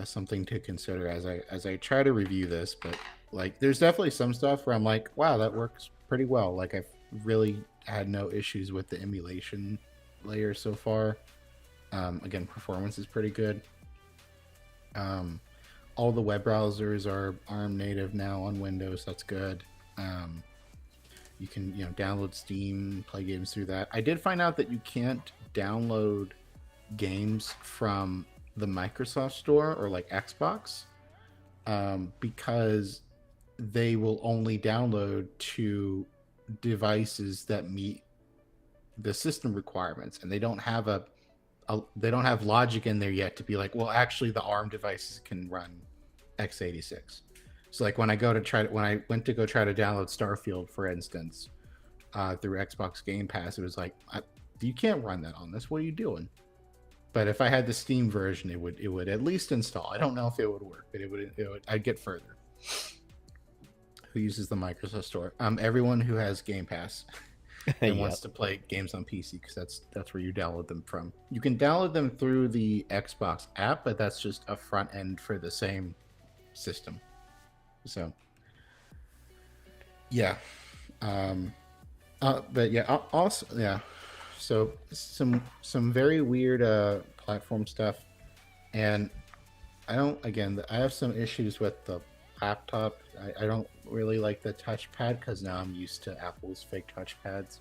something to consider as I try to review this. But like, there's definitely some stuff where I'm like, wow, that works pretty well. Like I've really had no issues with the emulation layer so far. Again, performance is pretty good. Um, all the web browsers are ARM native now on Windows. That's good. Um, you can download Steam, play games through that. I did find out that you can't download games from the Microsoft Store or like Xbox because they will only download to devices that meet the system requirements, and they don't have they don't have logic in there yet to be like, well, actually, the ARM devices can run x86. So like when I went to go try to download Starfield, for instance, through Xbox Game Pass, it was like, you can't run that on this. What are you doing? But if I had the Steam version, it would at least install. I don't know if it would work, but it would I'd get further. who uses the Microsoft Store. Everyone who has Game Pass and wants to play games on PC, because that's where you download them from. You can download them through the Xbox app, but that's just a front end for the same system. So, yeah. But yeah, also yeah. So some very weird platform stuff, and I have some issues with the laptop. I don't really like the touchpad because now I'm used to Apple's fake touchpads.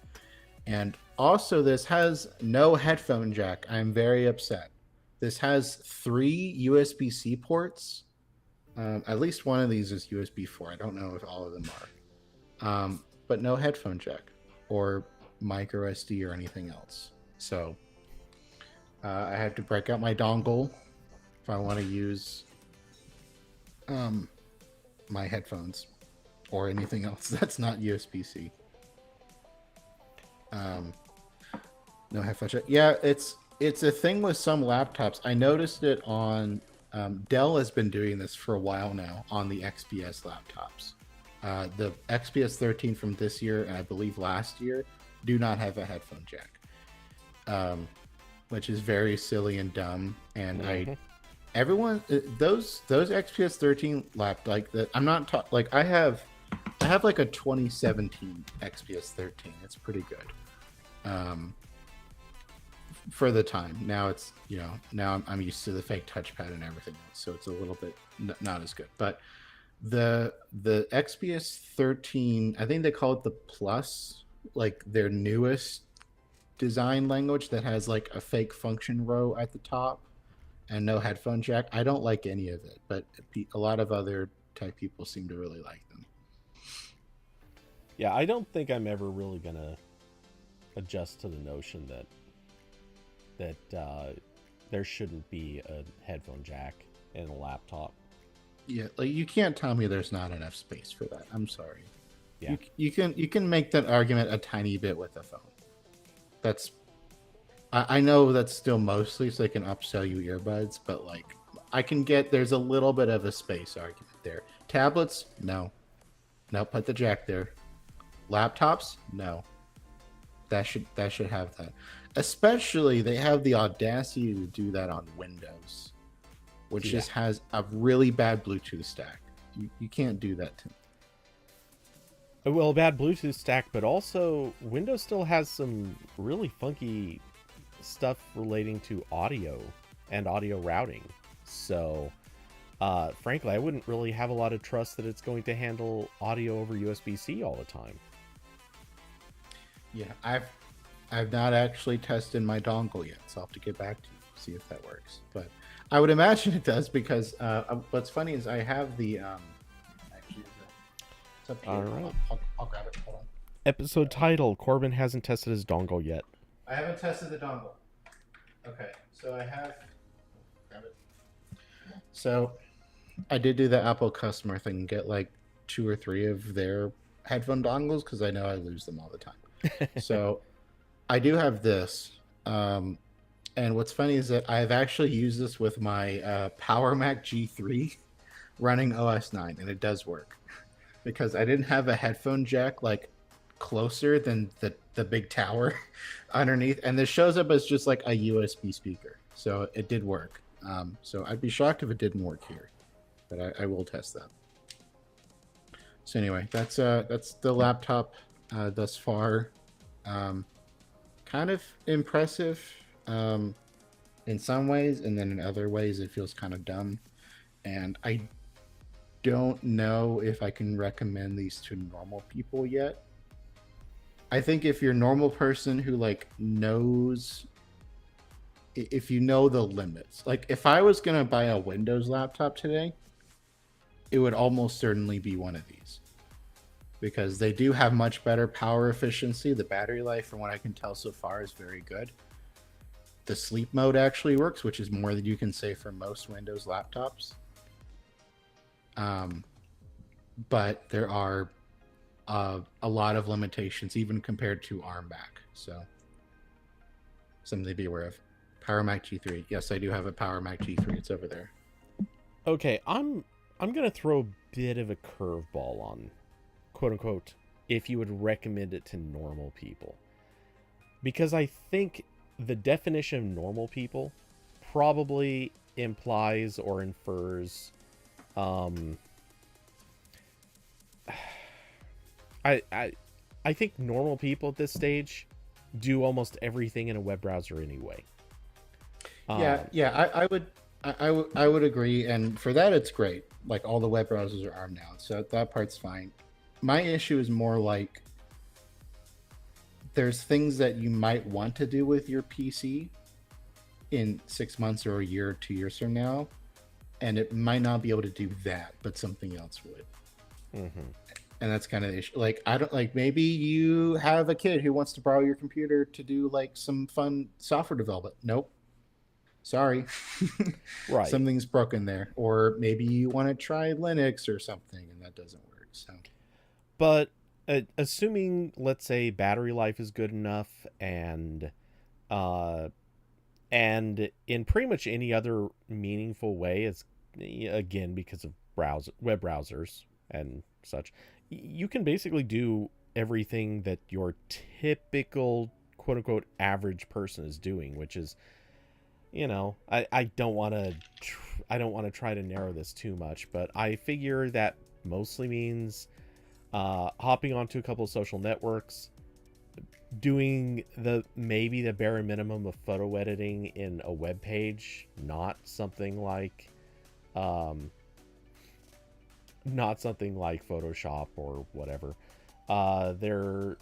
And also, this has no headphone jack. I'm very upset. This has 3 USB-C ports. At least one of these is USB 4. I don't know if all of them are. But no headphone jack or micro SD or anything else. So I had to break out my dongle if I want to use my headphones or anything else that's not USB-C. No headphone jack. Yeah, it's a thing with some laptops. I noticed it on Dell has been doing this for a while now on the XPS laptops. The XPS 13 from this year and I believe last year do not have a headphone jack, which is very silly and dumb. And everyone those XPS 13 I'm not like I have like a 2017 XPS 13. It's pretty good. For the time. Now it's, now I'm used to the fake touchpad and everything else, so it's a little bit not as good. But the XPS 13, I think they call it the Plus, like their newest design language that has like a fake function row at the top and no headphone jack. I don't like any of it, but a lot of other tech people seem to really like them. Yeah, I don't think I'm ever really gonna adjust to the notion that there shouldn't be a headphone jack in a laptop. Yeah, like you can't tell me there's not enough space for that. I'm sorry. Yeah, you can make that argument a tiny bit with a phone. That's I know that's still mostly so they can upsell you earbuds, but like I can get there's a little bit of a space argument there. Tablets, no, put the jack there. Laptops, no. That should have that. Especially they have the audacity to do that on Windows, which just has a really bad Bluetooth stack. You can't do that to me. Well, a bad Bluetooth stack, but also Windows still has some really funky stuff relating to audio and audio routing. So, frankly, I wouldn't really have a lot of trust that it's going to handle audio over USB-C all the time. Yeah, I've not actually tested my dongle yet, so I'll have to get back to you, see if that works. But I would imagine it does because what's funny is I have the actually it's up here. All right. I'll grab it. Hold on. Episode title: Corbin hasn't tested his dongle yet. I haven't tested the dongle. Okay, so I have. Grab it. So I did do the Apple customer thing, get like 2 or 3 of their headphone dongles because I know I lose them all the time. So I do have this. And what's funny is that I've actually used this with my Power Mac G3 running OS 9, and it does work because I didn't have a headphone jack like closer than the big tower underneath, and this shows up as just like a USB speaker, so it did work. So I'd be shocked if it didn't work here, but I will test that. So anyway, that's the laptop thus far. Kind of impressive in some ways, and then in other ways it feels kind of dumb, and I don't know if I can recommend these to normal people yet. I think if you're a normal person who like knows, if you know the limits, like if I was gonna buy a Windows laptop today, it would almost certainly be one of these, because they do have much better power efficiency. The battery life, from what I can tell so far, is very good. The sleep mode actually works, which is more than you can say for most Windows laptops. But there are a lot of limitations, even compared to ARM Mac. So something to be aware of. Power Mac G3. Yes, I do have a Power Mac G3. It's over there. Okay, I'm gonna throw a bit of a curveball quote unquote, if you would recommend it to normal people. Because I think the definition of normal people probably implies or infers um I I I think normal people at this stage do almost everything in a web browser anyway. Yeah, Um yeah, I would agree, and for that it's great. Like all the web browsers are ARM now, so that part's fine. My issue is more like there's things that you might want to do with your PC in 6 months or a year or 2 years from now, and it might not be able to do that, but something else would. mhm. And that's kind of the issue. Like I don't like maybe you have a kid who wants to borrow your computer to do like some fun software development. Nope. Sorry. Right. Something's broken there. Or maybe you want to try Linux or something and that doesn't work. So But assuming, let's say, battery life is good enough, uh, and in pretty much any other meaningful way, it's again because of web browsers and such, you can basically do everything that your typical quote unquote average person is doing, which is, I don't want to I don't want to try to narrow this too much, but I figure that mostly means hopping onto a couple of social networks, doing maybe the bare minimum of photo editing in a web page, um, not something like Photoshop or whatever. They're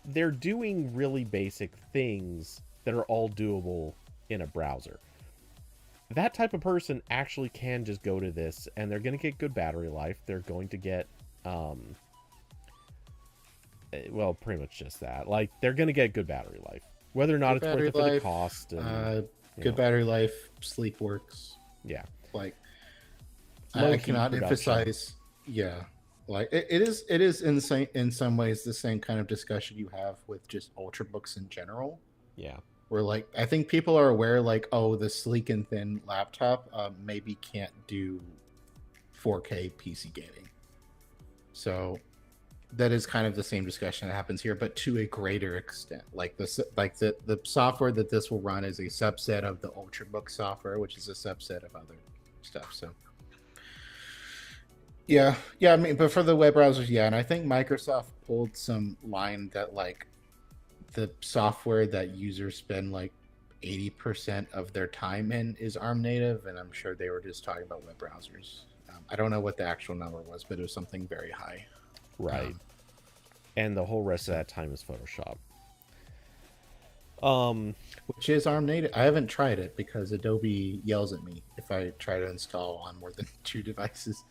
they're doing really basic things that are all doable in a browser. That type of person actually can just go to this, and they're going to get good battery life. They're going to get well, pretty much just that. Like, they're going to get good battery life, whether or not good it's worth battery it for the life, cost. And good battery life, sleep works. Yeah, Like low I heat cannot production. emphasize. Yeah, like it is in some ways the same kind of discussion you have with just ultrabooks in general. Yeah, Where like I think people are aware like oh the sleek and thin laptop maybe can't do 4K PC gaming. So that is kind of the same discussion that happens here, but to a greater extent. Like the software that this will run is a subset of the ultrabook software, which is a subset of other stuff. So yeah. I mean, but for the web browsers, yeah, and I think Microsoft pulled some line that like the software that users spend like 80% of their time in is ARM native, and I'm sure they were just talking about web browsers. I don't know what the actual number was, but it was something very high. right. Um, And the whole rest of so, that time is Photoshop. Um, which is ARM native. I haven't tried it because Adobe yells at me if I try to install on more than 2 devices.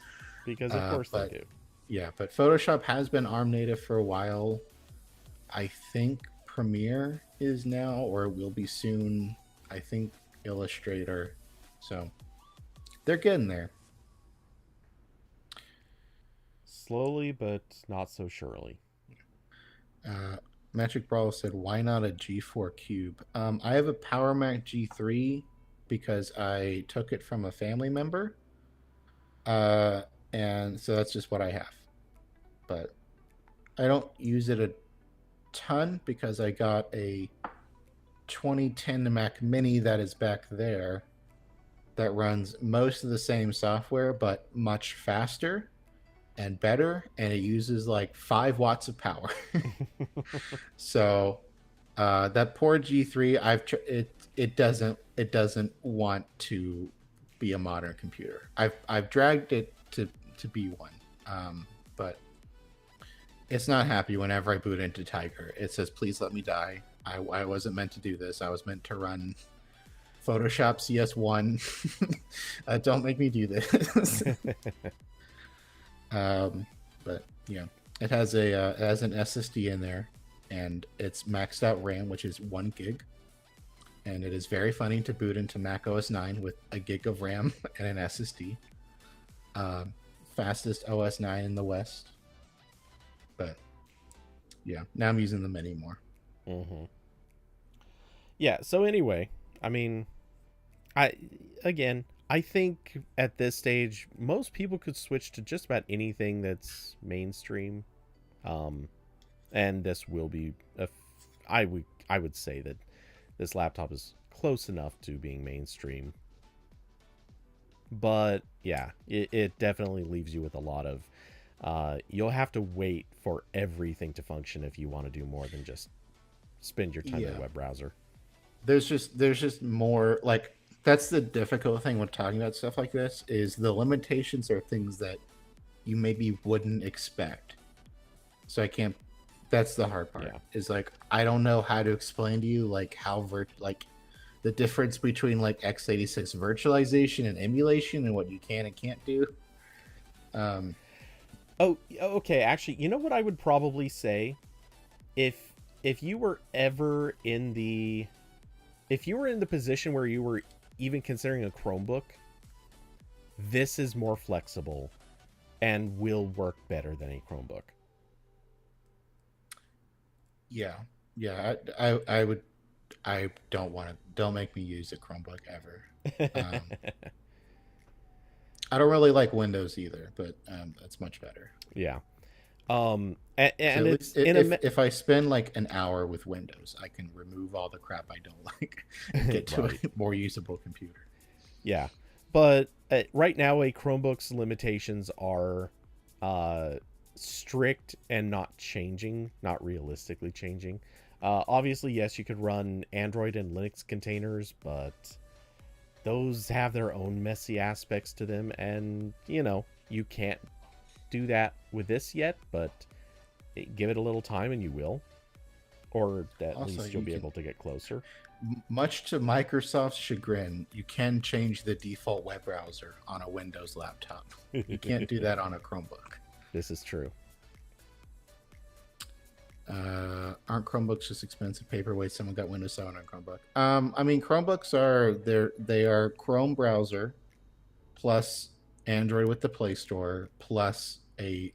because of course they But do. yeah, but Photoshop has been ARM native for a while. I think Premiere is now, or will be soon. I think Illustrator. So they're getting there. Slowly, but not so surely. Uh, Magic Brawl said, "Why not a G4 Cube?" I have a Power Mac G3 because I took it from a family member, uh, and so that's just what I have. But I don't use it a ton because I got a 2010 Mac Mini that is back there that runs most of the same software but much faster and better, and it uses like 5 watts of power. So that poor G3, it doesn't want to be a modern computer. I've dragged it to be one, but it's not happy whenever I boot into Tiger. It says, "Please let me die. I wasn't meant to do this. I was meant to run Photoshop CS1. Don't make me do this." But yeah, it has an SSD in there, and it's maxed out RAM, which is 1 gig. And it is very funny to boot into Mac OS 9 with a gig of RAM and an SSD. Fastest OS 9 in the West. But yeah, now I'm using the Mini more. Mm-hmm. Yeah. So anyway, I mean, I again, I think at this stage, most people could switch to just about anything that's mainstream. Um, and this will be I would say that this laptop is close enough to being mainstream. But yeah, it definitely leaves you with a lot of you'll have to wait for everything to function if you want to do more than just spend your time in a Yeah. web browser. There's just more like that's the difficult thing when talking about stuff like this is the limitations are things that you maybe wouldn't expect. So I can't. That's the hard part. Yeah. Is like I don't know how to explain to you like how like the difference between like x86 virtualization and emulation and what you can and can't do. Um, Oh, okay. Actually, you know what I would probably say if you were ever in the if you were in the position where you were even considering a Chromebook, this is more flexible and will work better than a Chromebook. yeah, yeah. I would. I don't want to. Don't make me use a Chromebook ever. Um, I don't really like Windows either, but that's much better. Yeah. So And at it's least if I spend like an hour with Windows, I can remove all the crap I don't like and get to right. a more usable computer. Yeah. But right now, a Chromebook's limitations are uh, strict and not changing, not realistically changing. Obviously, yes, you could run Android and Linux containers, but those have their own messy aspects to them. And, you can't do that with this yet, but give it a little time and you will. Or at Also, least you'll be able to get closer. much to Microsoft's chagrin, you can change the default web browser on a Windows laptop. You can't do that on a Chromebook. This is true. Aren't Chromebooks just expensive paperweights? Someone got Windows 7 on Chromebook. I mean, Chromebooks are they are Chrome browser plus Android with the Play Store plus a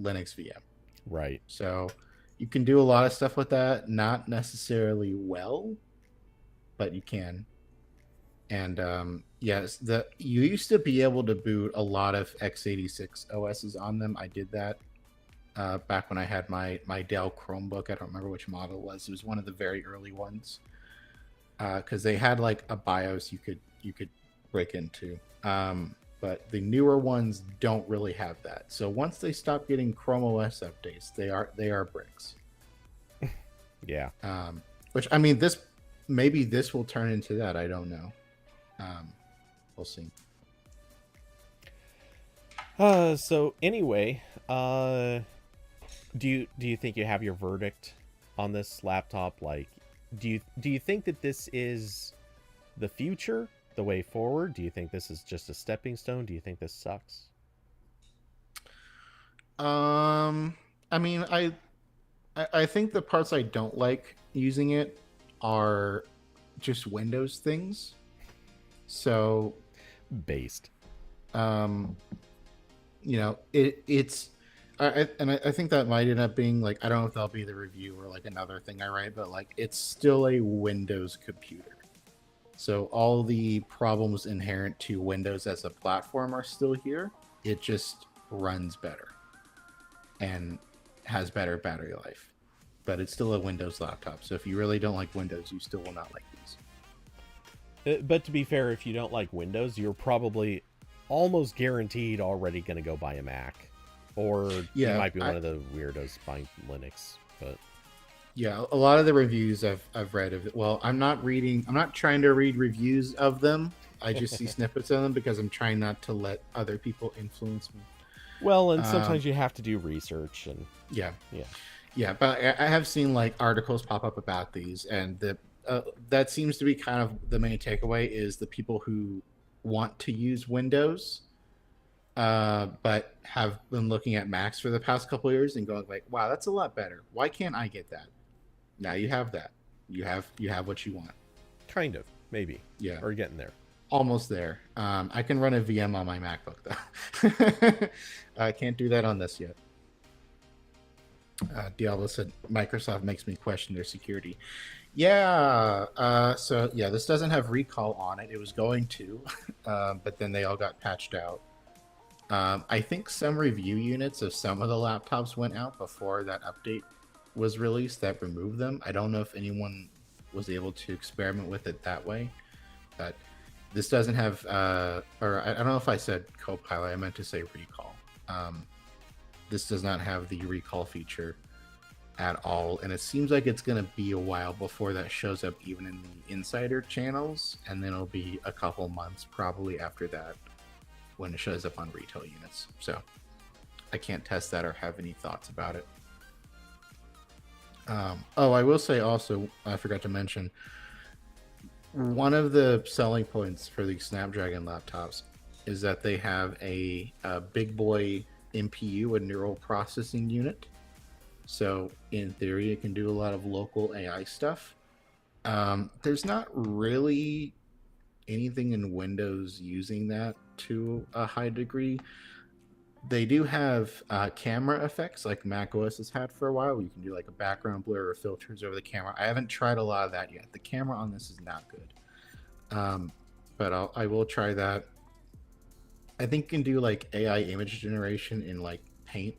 Linux VM. Right. So you can do a lot of stuff with that. Not necessarily well, but you can. And yes, you used to be able to boot a lot of x86 OSs on them. I did that back when I had my Dell Chromebook. I don't remember which model it was. It was one of the very early ones because they had like a BIOS you could break into. But the newer ones don't really have that. So once they stop getting Chrome OS updates, they are bricks. Yeah. Which I mean, this will turn into that. I don't know. We'll see. So anyway, do you think you have your verdict on this laptop? Like, do you think that this is the future, the way forward? Do you think this is just a stepping stone? Do you think this sucks? I mean, I think the parts I don't like using it are just Windows things. So, Based. um, it's I think that might end up being like I don't know if that'll be the review or like another thing I write, but like it's still a Windows computer. So all the problems inherent to Windows as a platform are still here. It just runs better and has better battery life. But it's still a Windows laptop. So if you really don't like Windows, you still will not like these. But to be fair, if you don't like Windows, you're probably almost guaranteed already going to go buy a Mac. Or you might be one of the weirdos buying Linux. But yeah, a lot of the reviews I've read of it. Well, I'm not trying to read reviews of them. I just see snippets of them because I'm trying not to let other people influence me. well, and sometimes you have to do research and Yeah. yeah. Yeah, but I have seen like articles pop up about these, and that seems to be kind of the main takeaway is the people who want to use Windows, but have been looking at Macs for the past couple of years and going like, "Wow, that's a lot better. Why can't I get that?" Now you have that. You have what you want. Kind of, maybe. Yeah, Or getting there. almost there. I can run a VM on my MacBook though. I can't do that on this yet. Diablo said Microsoft makes me question their security. Yeah. So yeah, this doesn't have recall on it. It was going to, but then they all got patched out. I think some review units of some of the laptops went out before that update was released that removed them. I don't know if anyone was able to experiment with it that way, but this doesn't have, or I don't know if I said Copilot. I meant to say recall. This does not have the recall feature at all, and it seems like it's going to be a while before that shows up even in the insider channels, and then it'll be a couple months probably after that when it shows up on retail units. So I can't test that or have any thoughts about it. Oh, I will say also, I forgot to mention, one of the selling points for the Snapdragon laptops is that they have a big boy NPU, a neural processing unit. So in theory, it can do a lot of local AI stuff. There's not really anything in Windows using that to a high degree. They do have camera effects like macOS has had for a while, where you can do like a background blur or filters over the camera. I haven't tried a lot of that yet. The camera on this is not good, but I will try that. I think you can do like AI image generation in like Paint,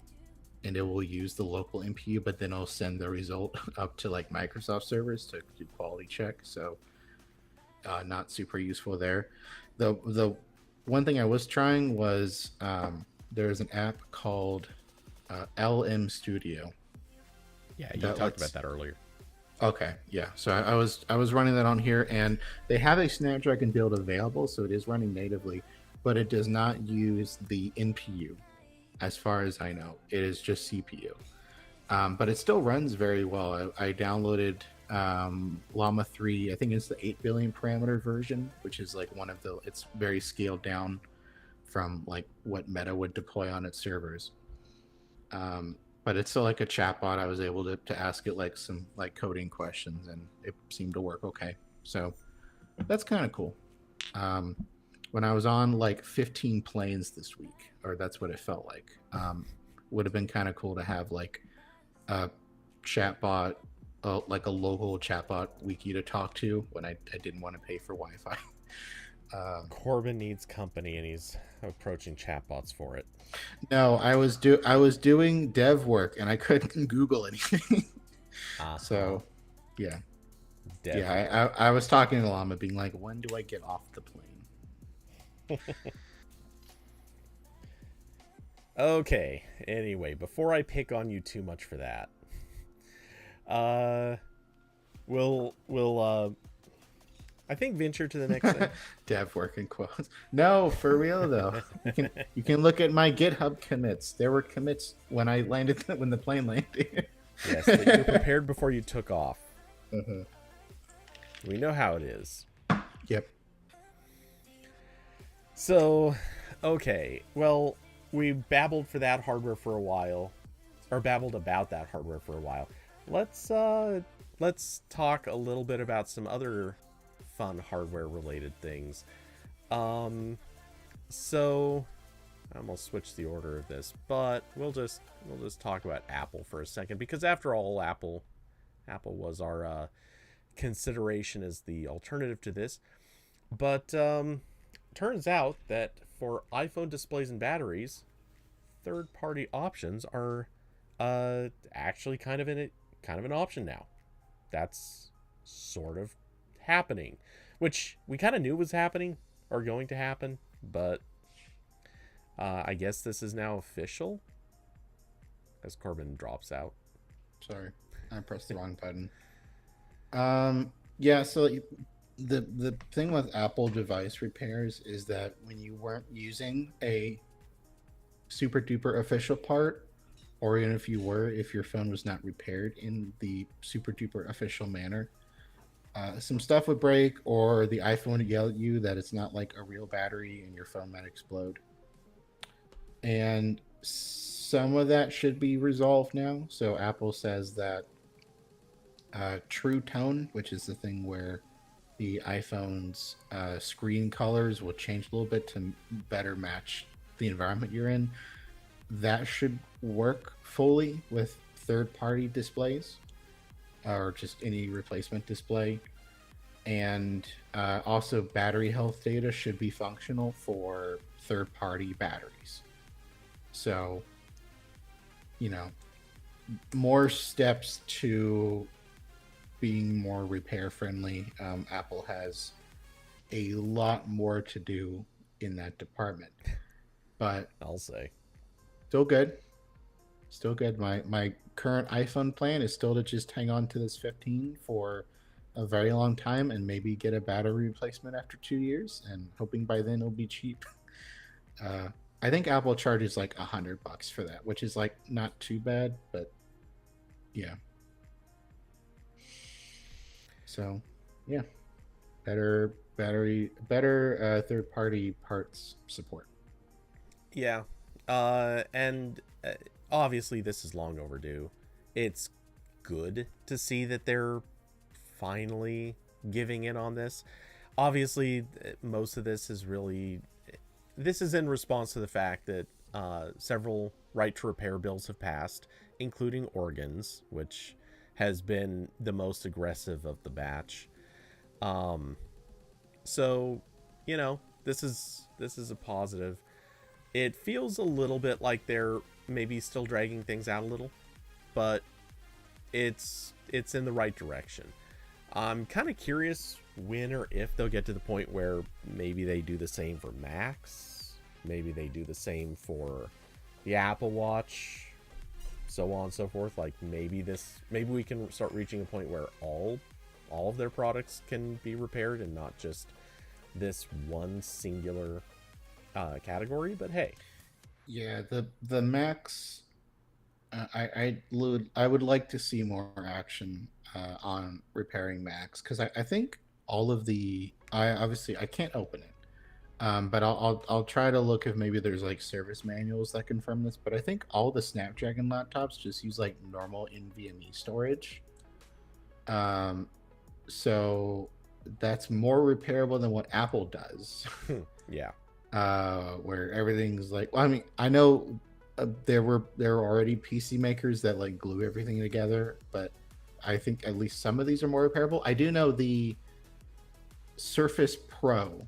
and it will use the local NPU, but then it'll send the result up to like Microsoft servers to do quality check. So not super useful there. The one thing I was trying was there's an app called LM Studio. Yeah, you talked about that earlier. Okay, yeah. So I was running that on here, and they have a Snapdragon build available, so it is running natively, but it does not use the NPU, as far as I know. It is just CPU, but it still runs very well. I downloaded Llama 3. I think it's the 8 billion parameter version, which is like one of the. It's very scaled down from like what Meta would deploy on its servers. But it's still like a chatbot. I was able to ask it like some like coding questions, and it seemed to work okay. So that's kind of cool. When I was on like 15 planes this week, or that's what it felt like, would have been kind of cool to have like a chatbot, like a local chatbot wiki to talk to when I didn't want to pay for Wi-Fi. Corbin needs company, and he's approaching chatbots for it. No, I was doing dev work, and I couldn't Google anything. So, yeah, dev. Yeah. I was talking to Llama, being like, "When do I get off the plane?" Okay. Anyway, before I pick on you too much for that, we'll I think venture to the next thing. Dev work in quotes. No, for real though. You can look at my GitHub commits. There were commits when I landed when the plane landed. Yes, that you prepared before you took off. Mm-hmm. We know how it is. Yep. So, okay. Well, we babbled for that hardware for a while, or babbled about that hardware for a while. Let's talk a little bit about some other fun hardware related things. So I'm gonna switch the order of this, but we'll just talk about Apple for a second, because after all, Apple was our consideration as the alternative to this. But turns out that for iPhone displays and batteries, third-party options are actually kind of an option now. That's sort of happening, which we kind of knew was happening or going to happen, but I guess this is now official as Corbin drops out. Sorry, I pressed the wrong button. Yeah, so the thing with Apple device repairs is that when you weren't using a super duper official part, or even if you were, if your phone was not repaired in the super duper official manner, some stuff would break, or the iPhone would yell at you that it's not like a real battery and your phone might explode. And some of that should be resolved now. So Apple says that True Tone, which is the thing where the iPhone's screen colors will change a little bit to better match the environment you're in, that should work fully with third-party displays or just any replacement display. And also battery health data should be functional for third-party batteries. So, you know, more steps to being more repair friendly. Apple has a lot more to do in that department, but I'll say. still good. Still good. My current iPhone plan is still to just hang on to this 15 for a very long time and maybe get a battery replacement after 2 years, and hoping by then it'll be cheap. I think Apple charges like $100 for that, which is like not too bad, but yeah. So yeah, better third party parts support. Yeah. And obviously this is long overdue. It's good to see that they're finally giving in on this. Obviously, most of this is in response to the fact that several right to repair bills have passed, including Oregon's, which has been the most aggressive of the batch. So, you know, this is a positive. It feels a little bit like they're maybe still dragging things out a little, but it's in the right direction. I'm kind of curious when or if they'll get to the point where maybe they do the same for Macs, maybe they do the same for the Apple Watch, so on and so forth. Like maybe we can start reaching a point where all of their products can be repaired and not just this one singular category. But hey, yeah, the Macs, I would like to see more action on repairing Macs, because I think all of I can't open it, but I'll try to look if maybe there's like service manuals that confirm this. But I think all the Snapdragon laptops just use like normal NVMe storage, so that's more repairable than what Apple does. yeah. Where everything's like, well, I mean, I know there were already PC makers that like glue everything together, but I think at least some of these are more repairable. I do know the Surface Pro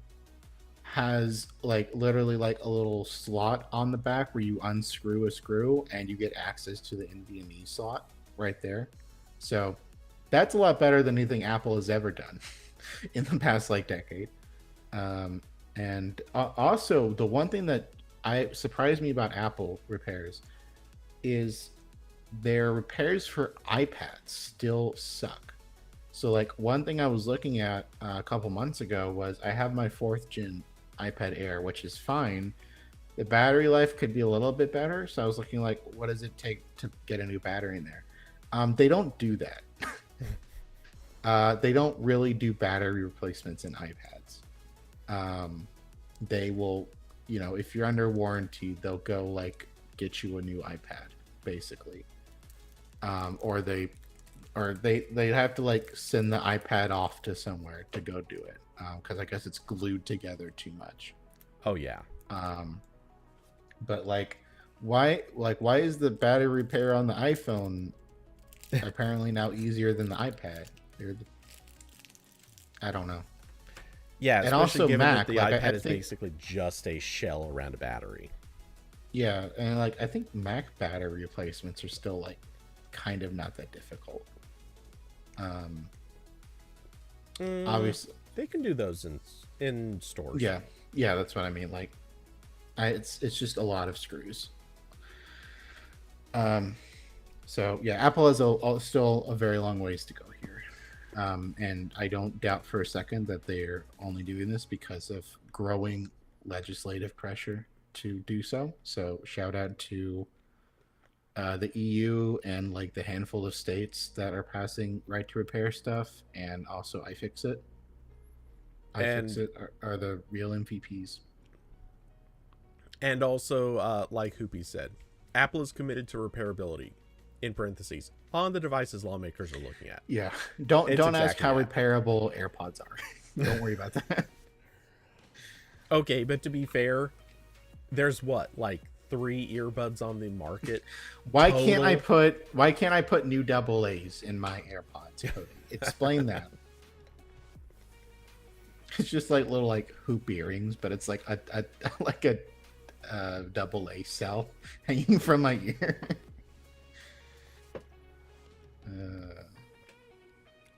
has like literally like a little slot on the back where you unscrew a screw and you get access to the NVMe slot right there. So that's a lot better than anything Apple has ever done in the past like decade. And also, the one thing that surprised me about Apple repairs is their repairs for iPads still suck. So, like, one thing I was looking at a couple months ago was I have my 4th gen iPad Air, which is fine. The battery life could be a little bit better. So I was looking like, what does it take to get a new battery in there? They don't do that. They don't really do battery replacements in iPads. They will, you know, if you're under warranty, they'll go like get you a new iPad, basically. Or they have to like send the iPad off to somewhere to go do it, because I guess it's glued together too much. Oh yeah. But why is the battery repair on the iPhone apparently now easier than the iPad? I don't know. Yeah, and also given Mac. That the like, iPad I is think, basically just a shell around a battery. Yeah, and like I think Mac battery replacements are still like kind of not that difficult. Obviously, they can do those in stores. Yeah, that's what I mean. Like, it's just a lot of screws. So yeah, Apple has still a very long ways to go here. And I don't doubt for a second that they're only doing this because of growing legislative pressure to do so. So shout out to the EU and like the handful of states that are passing right to repair stuff, and also iFixit. iFixit are the real MVPs. And also, like Hoopy said, Apple is committed to repairability, in parentheses, on the devices lawmakers are looking at. Yeah. Don't ask how repairable AirPods are. Don't worry about that. Okay, but to be fair, there's what, like 3 earbuds on the market. Why can't I put new double A's in my AirPods, Cody? Explain that. It's just like little like hoop earrings, but it's like a like a double A cell hanging from my ear.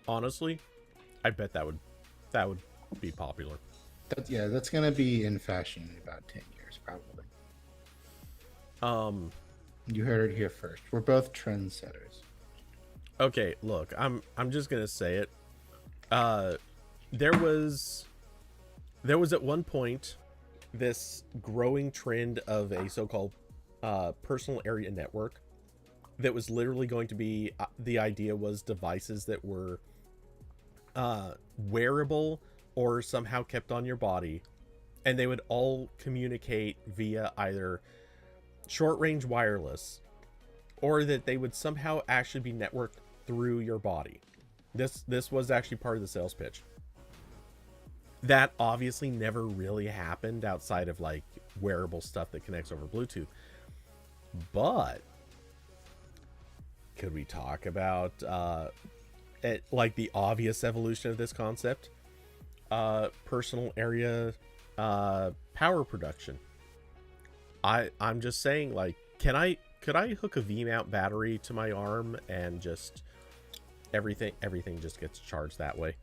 Honestly, I bet that would be popular. That's gonna be in fashion in about 10 years, probably. You heard it here first. We're both trendsetters. Okay, look, I'm just gonna say it. There was at one point this growing trend of a so-called personal area network that was literally going to be the idea was devices that were wearable or somehow kept on your body, and they would all communicate via either short-range wireless or that they would somehow actually be networked through your body. This was actually part of the sales pitch. That obviously never really happened outside of like wearable stuff that connects over Bluetooth. But could we talk about like the obvious evolution of this concept? Personal area power production. I'm just saying, like, could I hook a V-mount battery to my arm and just everything just gets charged that way?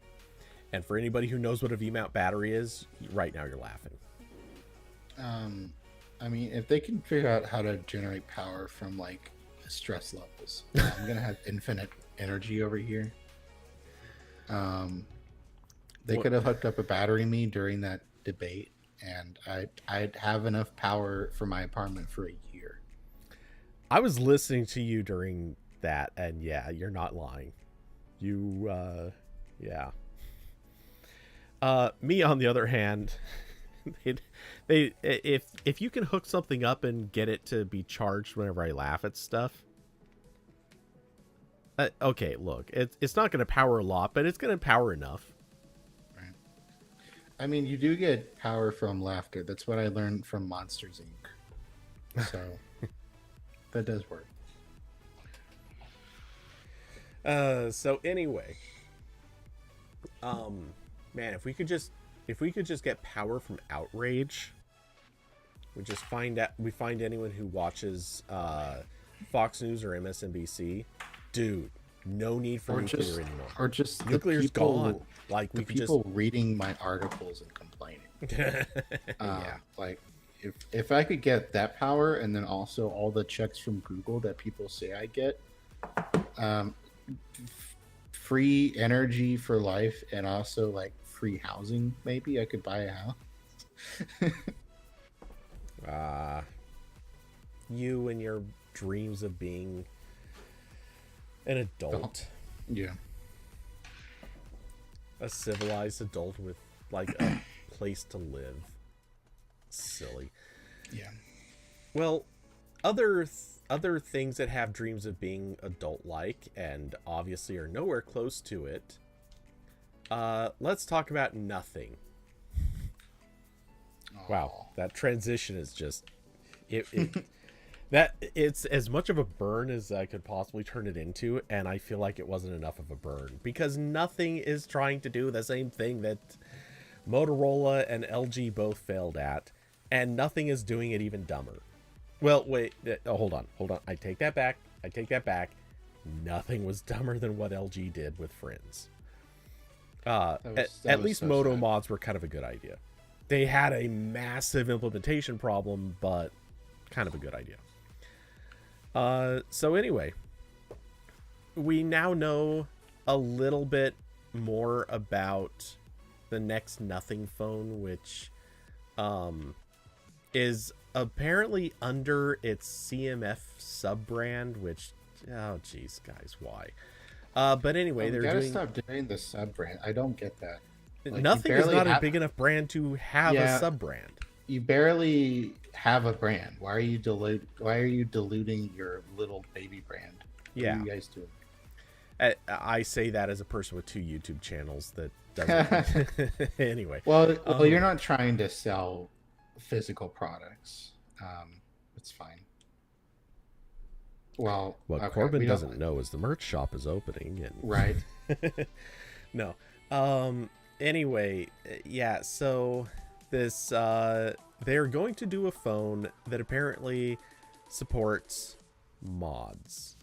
And for anybody who knows what a V-mount battery is, right now you're laughing. I mean, if they can figure out how to generate power from like stress levels, I'm gonna have infinite energy over here. They could have hooked up a battery me during that debate, and I'd have enough power for my apartment for a year. I was listening to you during that, and yeah, you're not lying. You, yeah. Me on the other hand, if you can hook something up and get it to be charged whenever I laugh at stuff. Okay, look, it's not going to power a lot, but it's going to power enough. Right. I mean, you do get power from laughter. That's what I learned from Monsters Inc. So that does work. So anyway, man, if we could just get power from outrage, we find anyone who watches Fox News or MSNBC, dude, no need for nuclear anymore. Or just nuclear's gone. Like the people reading my articles and complaining. Yeah. Like if I could get that power, and then also all the checks from Google that people say I get, free energy for life, and also like free housing, maybe I could buy a house. You and your dreams of being an adult. Yeah. A civilized adult with like a place to live. Silly. Yeah. Well, other things that have dreams of being adult-like and obviously are nowhere close to it. Let's talk about nothing. Wow, that transition is just it's as much of a burn as I could possibly turn it into, and I feel like it wasn't enough of a burn because nothing is trying to do the same thing that Motorola and LG both failed at, and nothing is doing it even dumber. Well, wait, hold on. I take that back. Nothing was dumber than what LG did with Friends. At least Moto mods were kind of a good idea. They had a massive implementation problem, but kind of a good idea. So anyway, we now know a little bit more about the next Nothing phone, which is apparently under its CMF sub-brand, which, oh geez, guys, why? But anyway, they're gotta stop doing the sub-brand. I don't get that. Like, Nothing is not a big enough brand to have a sub-brand. You barely have a brand. Why are you diluting your little baby brand? What are you guys doing? I say that as a person with 2 YouTube channels that doesn't. Anyway. Well, you're not trying to sell physical products. It's fine. Well, What okay, Corbin we don't. doesn't know is the merch shop is opening, Right. and no. Anyway, yeah. So this they're going to do a phone that apparently supports mods,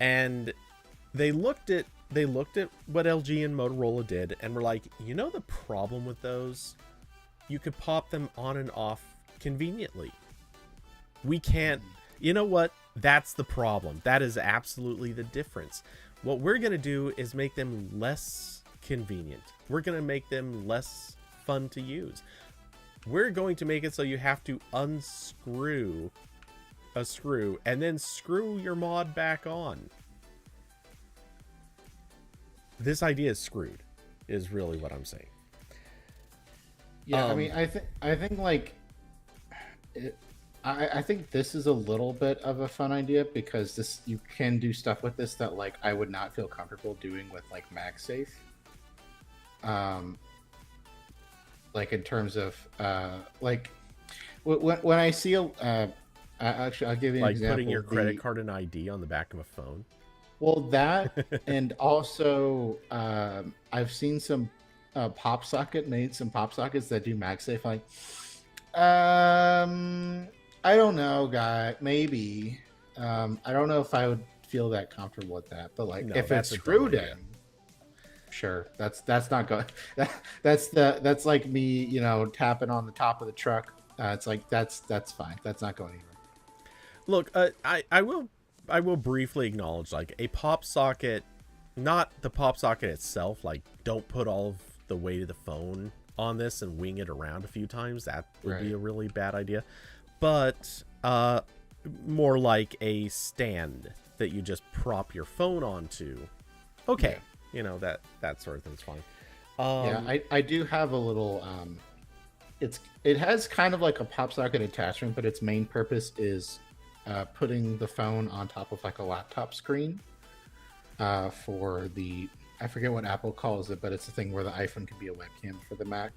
and they looked at what LG and Motorola did, and were like, you know, the problem with those, you could pop them on and off conveniently. We can't. You know what? That's the problem. That is absolutely the difference. What we're going to do is make them less convenient. We're going to make them less fun to use. We're going to make it so you have to unscrew a screw and then screw your mod back on. This idea is screwed, is really what I'm saying. Yeah, I mean, I think like, I think this is a little bit of a fun idea because this you can do stuff with this that like I would not feel comfortable doing with like MagSafe. Like in terms of like when I see actually I'll give you an like example. Putting your credit card and ID on the back of a phone. Well, that and also I've seen some pop sockets that do MagSafe. Like, I don't know, guy. Maybe I don't know if I would feel that comfortable with that. But like, No, if that's it's a dumb screwed idea. in, sure, that's not good. That's like me, you know, tapping on the top of the truck. It's like that's fine. That's not going anywhere. Look, I will briefly acknowledge, like, a pop socket, not the pop socket itself. Like, don't put all of the weight of the phone on this and wing it around a few times. That would be a really bad idea. But more like a stand that you just prop your phone onto. Okay, you know, that sort of thing's fine. Yeah, I do have a little. It has kind of like a pop socket attachment, but its main purpose is putting the phone on top of like a laptop screen for the, I forget what Apple calls it, but it's the thing where the iPhone can be a webcam for the Mac.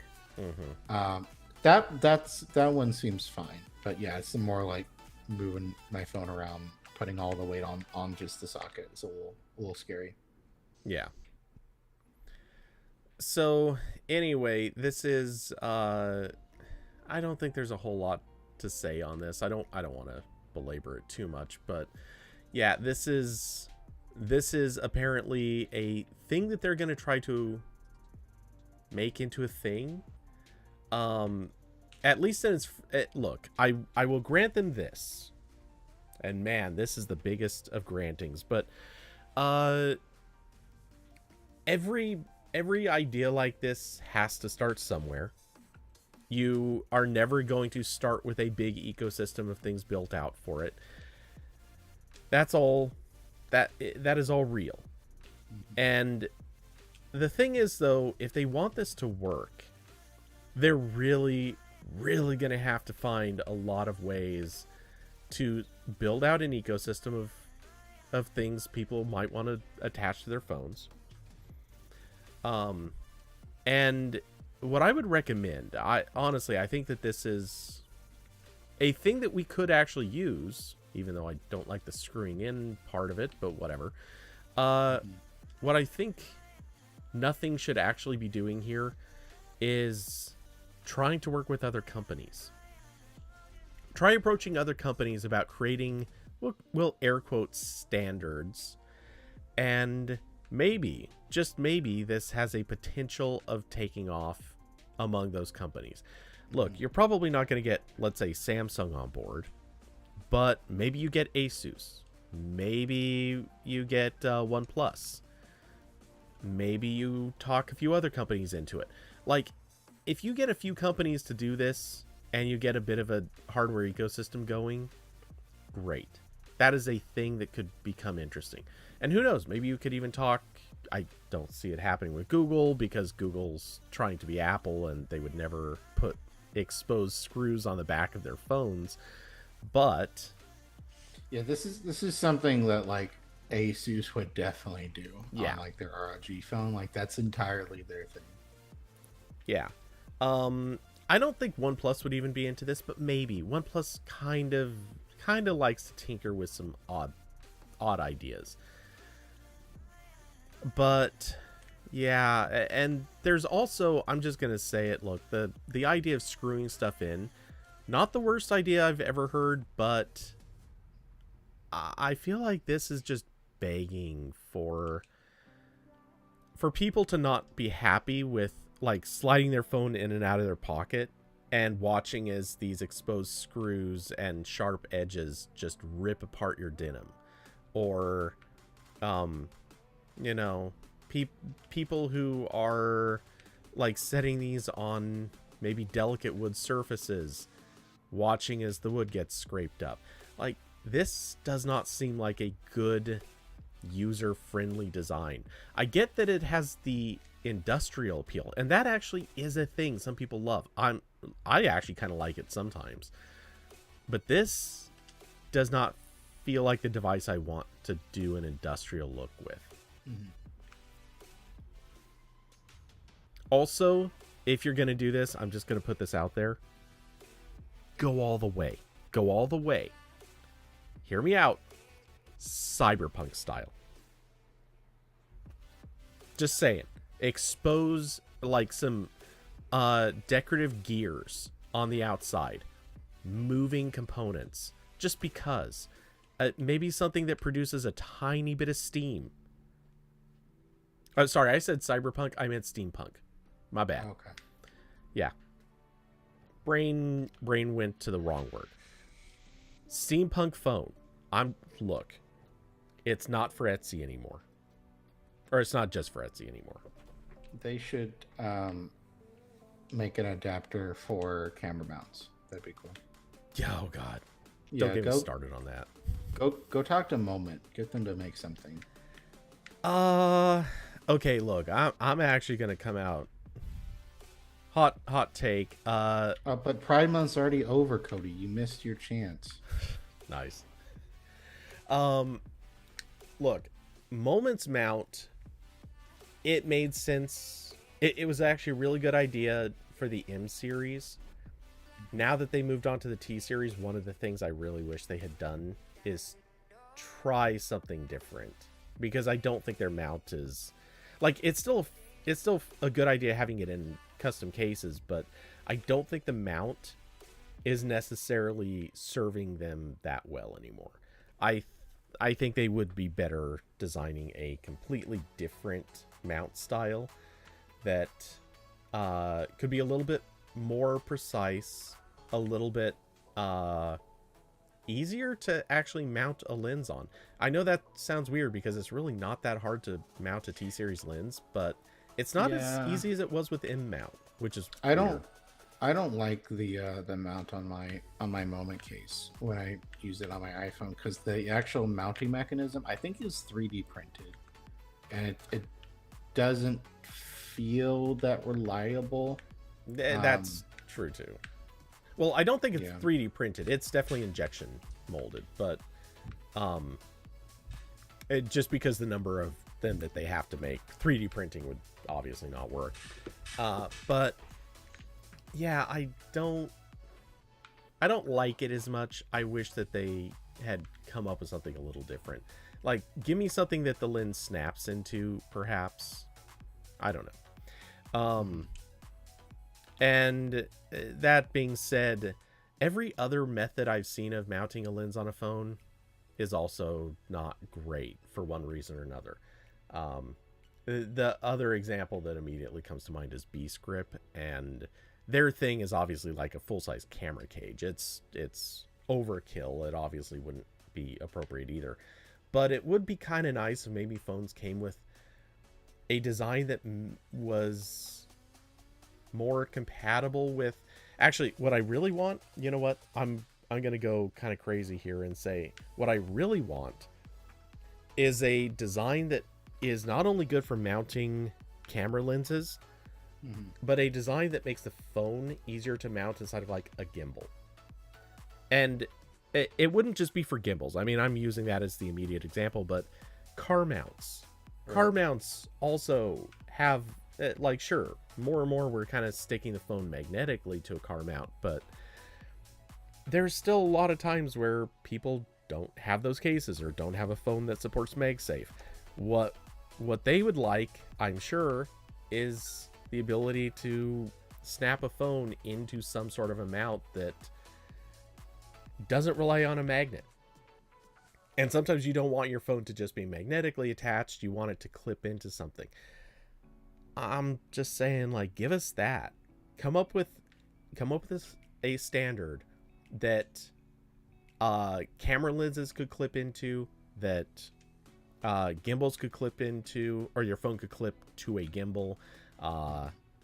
That one seems fine, but yeah, it's more like moving my phone around, putting all the weight on just the socket. It's a little scary. Yeah. So anyway, this is I don't think there's a whole lot to say on this. I don't want to belabor it too much, but yeah, this is apparently a thing that they're going to try to make into a thing. At least look, I will grant them this. And man, this is the biggest of grantings, but every idea like this has to start somewhere. You are never going to start with a big ecosystem of things built out for it. That's all. That is all real. And the thing is, though, if they want this to work, they're really, really going to have to find a lot of ways to build out an ecosystem of things people might want to attach to their phones. And what I would recommend, I think that this is a thing that we could actually use, even though I don't like the screwing in part of it, but whatever. What I think nothing should actually be doing here is trying to work with other companies. Try approaching other companies about creating, we'll air quote, standards, and maybe, just maybe, this has a potential of taking off among those companies. Look, you're probably not going to get, let's say, Samsung on board, but maybe you get Asus. Maybe you get OnePlus. Maybe you talk a few other companies into it. Like, if you get a few companies to do this and you get a bit of a hardware ecosystem going, great. That is a thing that could become interesting. And who knows, maybe you could even talk, I don't see it happening with Google because Google's trying to be Apple and they would never put exposed screws on the back of their phones. But yeah, this is something that like Asus would definitely do on like their ROG phone. Like that's entirely their thing. Yeah. I don't think OnePlus would even be into this, but maybe OnePlus kind of likes to tinker with some odd ideas. But yeah, and there's also, I'm just gonna say it. Look, the idea of screwing stuff in, not the worst idea I've ever heard, but I feel like this is just begging for people to not be happy with like sliding their phone in and out of their pocket and watching as these exposed screws and sharp edges just rip apart your denim, or you know, people who are like setting these on maybe delicate wood surfaces, watching as the wood gets scraped up. Like, this does not seem like a good user-friendly design. I get that it has the industrial appeal, and that actually is a thing some people love. I actually kind of like it sometimes, but this does not feel like the device I want to do an industrial look with. Mm-hmm. Also, if you're gonna do this, I'm just gonna put this out there: go all the way. Go all the way. Hear me out. Cyberpunk style. Just saying. Expose like some decorative gears on the outside, moving components, just because. Maybe something that produces a tiny bit of steam. Oh, sorry, I said cyberpunk, I meant steampunk. My bad. Okay. Yeah. Brain went to the wrong word. Steampunk phone. Look, it's not for Etsy anymore. Or it's not just for Etsy anymore. They should make an adapter for camera mounts. That'd be cool. Yeah, oh god. Yeah, Don't get me started on that. Go talk to Moment. Get them to make something. Okay, look, I'm actually gonna come out. Hot take. But Pride Month's already over, Cody. You missed your chance. Nice. Look, Moment's mount, it made sense. It was actually a really good idea for the M series. Now that they moved on to the T series, one of the things I really wish they had done is try something different, because I don't think their mount is like, it's still a good idea having it in custom cases, but I don't think the mount is necessarily serving them that well anymore. I think they would be better designing a completely different mount style that could be a little bit more precise, a little bit easier to actually mount a lens on. I know that sounds weird because it's really not that hard to mount a T-series lens, but it's not as easy as it was with M mount, which is weird. I don't like the mount on my Moment case when I use it on my iPhone, because the actual mounting mechanism I think is 3D printed, and it doesn't feel that reliable. That's true too. Well, I don't think it's 3D printed. It's definitely injection molded, but just because the number of them that they have to make, 3D printing would obviously not work. But yeah, I don't like it as much. I wish that they had come up with something a little different. Like, give me something that the lens snaps into, perhaps. I don't know. And that being said, every other method I've seen of mounting a lens on a phone is also not great for one reason or another. The other example that immediately comes to mind is Webscraped, and their thing is obviously like a full-size camera cage. It's overkill. It obviously wouldn't be appropriate either. But it would be kind of nice if maybe phones came with a design that was more compatible with... Actually, what I really want, you know what? I'm going to go kind of crazy here and say what I really want is a design that is not only good for mounting camera lenses, but a design that makes the phone easier to mount inside of like a gimbal. And it wouldn't just be for gimbals. I mean, I'm using that as the immediate example, but car mounts. Right. Car mounts also have like, sure, more and more we're kind of sticking the phone magnetically to a car mount, but there's still a lot of times where people don't have those cases or don't have a phone that supports MagSafe. What they would like, I'm sure, is the ability to snap a phone into some sort of a mount that doesn't rely on a magnet. And sometimes you don't want your phone to just be magnetically attached. You want it to clip into something. I'm just saying, like, give us that. Come up with a standard that camera lenses could clip into, that gimbals could clip into, or your phone could clip to a gimbal,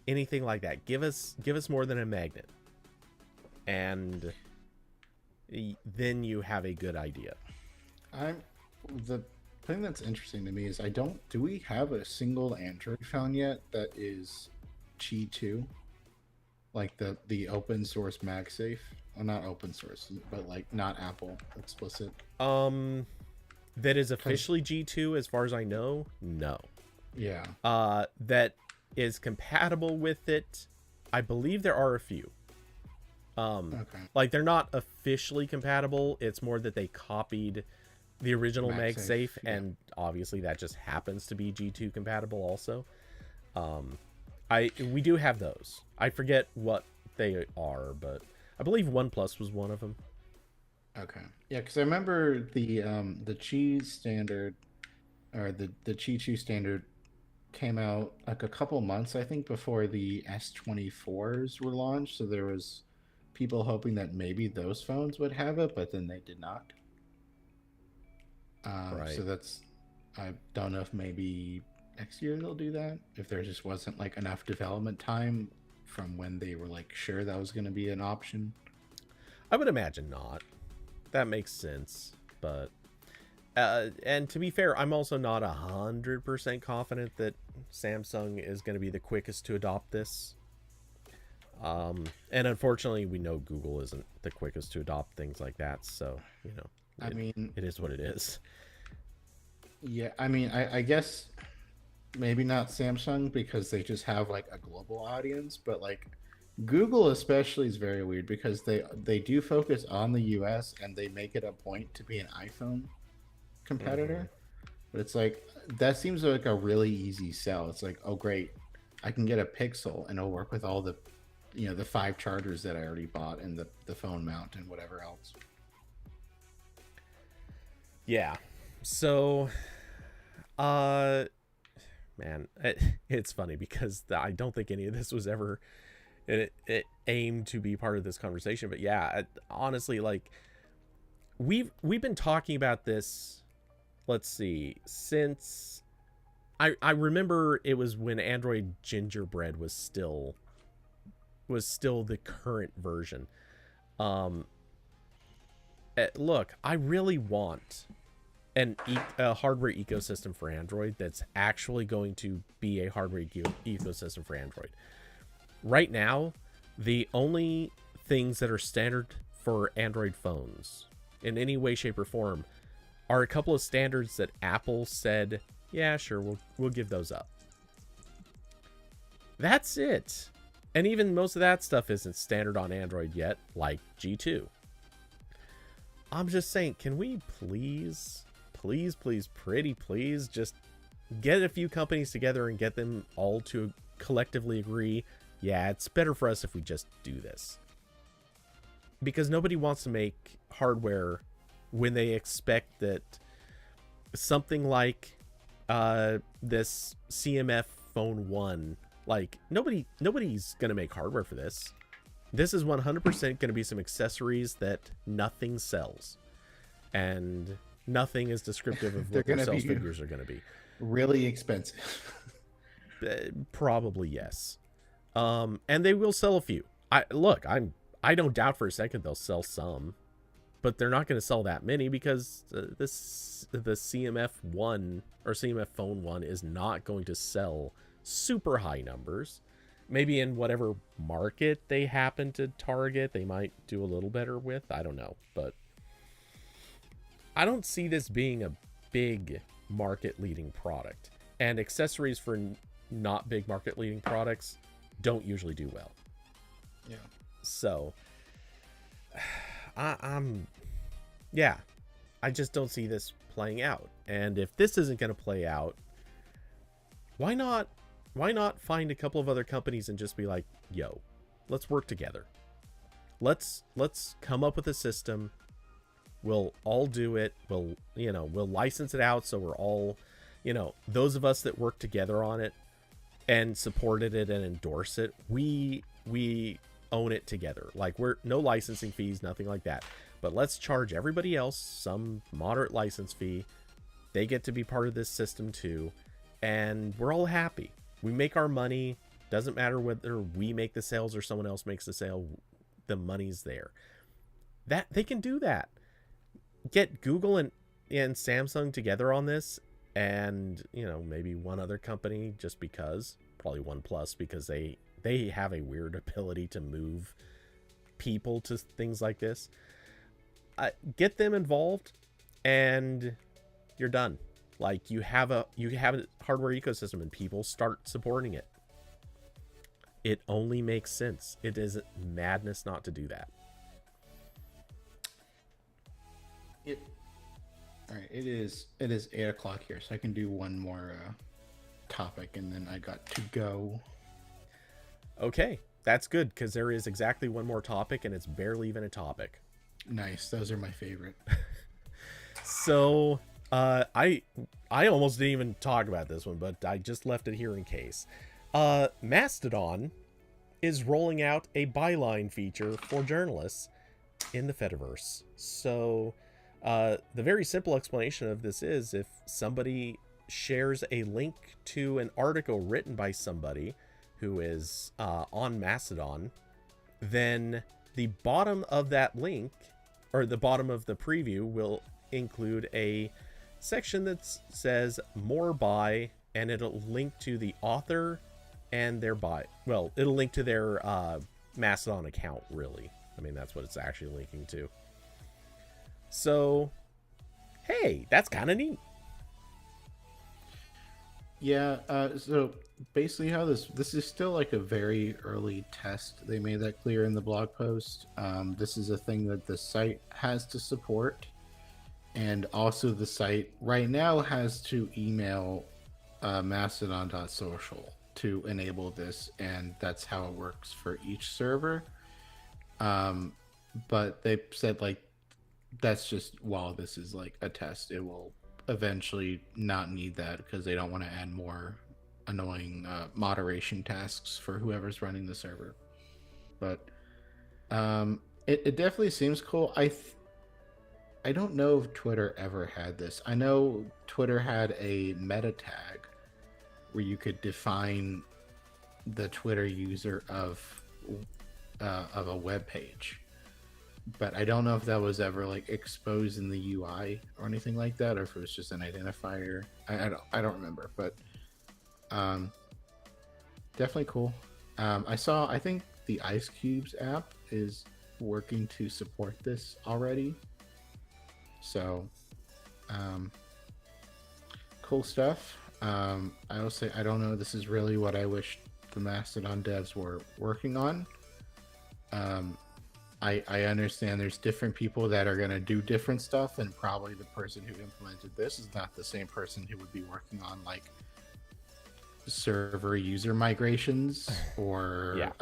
anything like that. Give us more than a magnet, and then you have a good idea. The thing that's interesting to me is do we have a single Android phone yet that is Qi2, like the open source MagSafe? Well, not open source, but like not Apple explicit. That is officially G2 as far as I know. No. Yeah. That is compatible with it. I believe there are a few. Okay. Like, they're not officially compatible. It's more that they copied the original MagSafe, yeah. and obviously that just happens to be G2 compatible also. We do have those. I forget what they are, but I believe OnePlus was one of them. Okay. Yeah, because I remember the Qi standard, or the Qi2 standard came out like a couple months, I think, before the S24s were launched. So there was people hoping that maybe those phones would have it, but then they did not. Right. So I don't know if maybe next year they'll do that, if there just wasn't like enough development time from when they were like sure that was going to be an option. I would imagine not. That makes sense, but and to be fair, I'm also not 100% confident that Samsung is going to be the quickest to adopt this. And unfortunately, we know Google isn't the quickest to adopt things like that, so it is what it is. Yeah, I mean, I guess maybe not Samsung because they just have like a global audience, but like Google especially is very weird because they do focus on the US and they make it a point to be an iPhone competitor. But it's like that seems like a really easy sell. It's like, oh great, I can get a Pixel and it'll work with all the the 5 chargers that I already bought and the phone mount and whatever else. Yeah. So man, it's funny because I don't think any of this was ever it aimed to be part of this conversation, but yeah, honestly, like we've been talking about this, let's see, since I remember it was when Android Gingerbread was still the current version. Look, I really want a hardware ecosystem for Android that's actually going to be a hardware ecosystem for Android. Right now, the only things that are standard for Android phones in any way, shape, or form are a couple of standards that Apple said, yeah, sure, we'll give those up. That's it. And even most of that stuff isn't standard on Android yet, like G2. I'm just saying, can we please, pretty please, just get a few companies together and get them all to collectively agree, yeah, it's better for us if we just do this. Because nobody wants to make hardware when they expect that something like this CMF Phone 1, like nobody's going to make hardware for this. This is 100% going to be some accessories that nothing sells. And nothing is descriptive of what their sales figures are going to be. Really expensive. Probably, yes. And they will sell a few. I don't doubt for a second they'll sell some, but they're not going to sell that many because the CMF 1 or CMF Phone 1 is not going to sell super high numbers. Maybe in whatever market they happen to target, they might do a little better with. I don't know, but I don't see this being a big market-leading product. And accessories for not big market leading products don't usually do well. Yeah. So I'm yeah, I just don't see this playing out. And if this isn't going to play out, why not find a couple of other companies and just be like, yo, let's work together. Let's come up with a system. We'll all do it. We'll license it out so we're all, those of us that work together on it and supported it and endorse it, we own it together. Like, we're no licensing fees, nothing like that. But let's charge everybody else some moderate license fee. They get to be part of this system too, and we're all happy. We make our money. Doesn't matter whether we make the sales or someone else makes the sale. The money's there. That they can do that. Get Google and Samsung together on this, and maybe one other company, just because, probably OnePlus, because they have a weird ability to move people to things like this. Get them involved, and you're done. Like, you have a hardware ecosystem, and people start supporting it. It only makes sense. It is madness not to do that. All right. It is 8:00 here, so I can do one more topic, and then I got to go. Okay, that's good, because there is exactly one more topic, and it's barely even a topic. Nice. Those are my favorite. So, I almost didn't even talk about this one, but I just left it here in case. Mastodon is rolling out a byline feature for journalists in the Fediverse. So, the very simple explanation of this is, if somebody shares a link to an article written by somebody who is on Mastodon, then the bottom of that link, or the bottom of the preview, will include a section that says more by, and it'll link to the author and their by. Well, it'll link to their Mastodon account, really. I mean, that's what it's actually linking to. So, hey, that's kind of neat. Yeah, so basically how this is still like a very early test. They made that clear in the blog post. This is a thing that the site has to support. And also the site right now has to email mastodon.social to enable this, and that's how it works for each server. But they said, like, that's just while this is like a test. It will eventually not need that, because they don't want to add more annoying moderation tasks for whoever's running the server. But it definitely seems cool. I don't know if Twitter ever had this. I know Twitter had a meta tag where you could define the Twitter user of a web page, but I don't know if that was ever like exposed in the UI or anything like that, or if it was just an identifier. I don't remember, but definitely cool. I think the Ice Cubes app is working to support this already. So, cool stuff. I will say, I don't know, this is really what I wish the Mastodon devs were working on. I understand there's different people that are going to do different stuff, and probably the person who implemented this is not the same person who would be working on, like, server user migrations or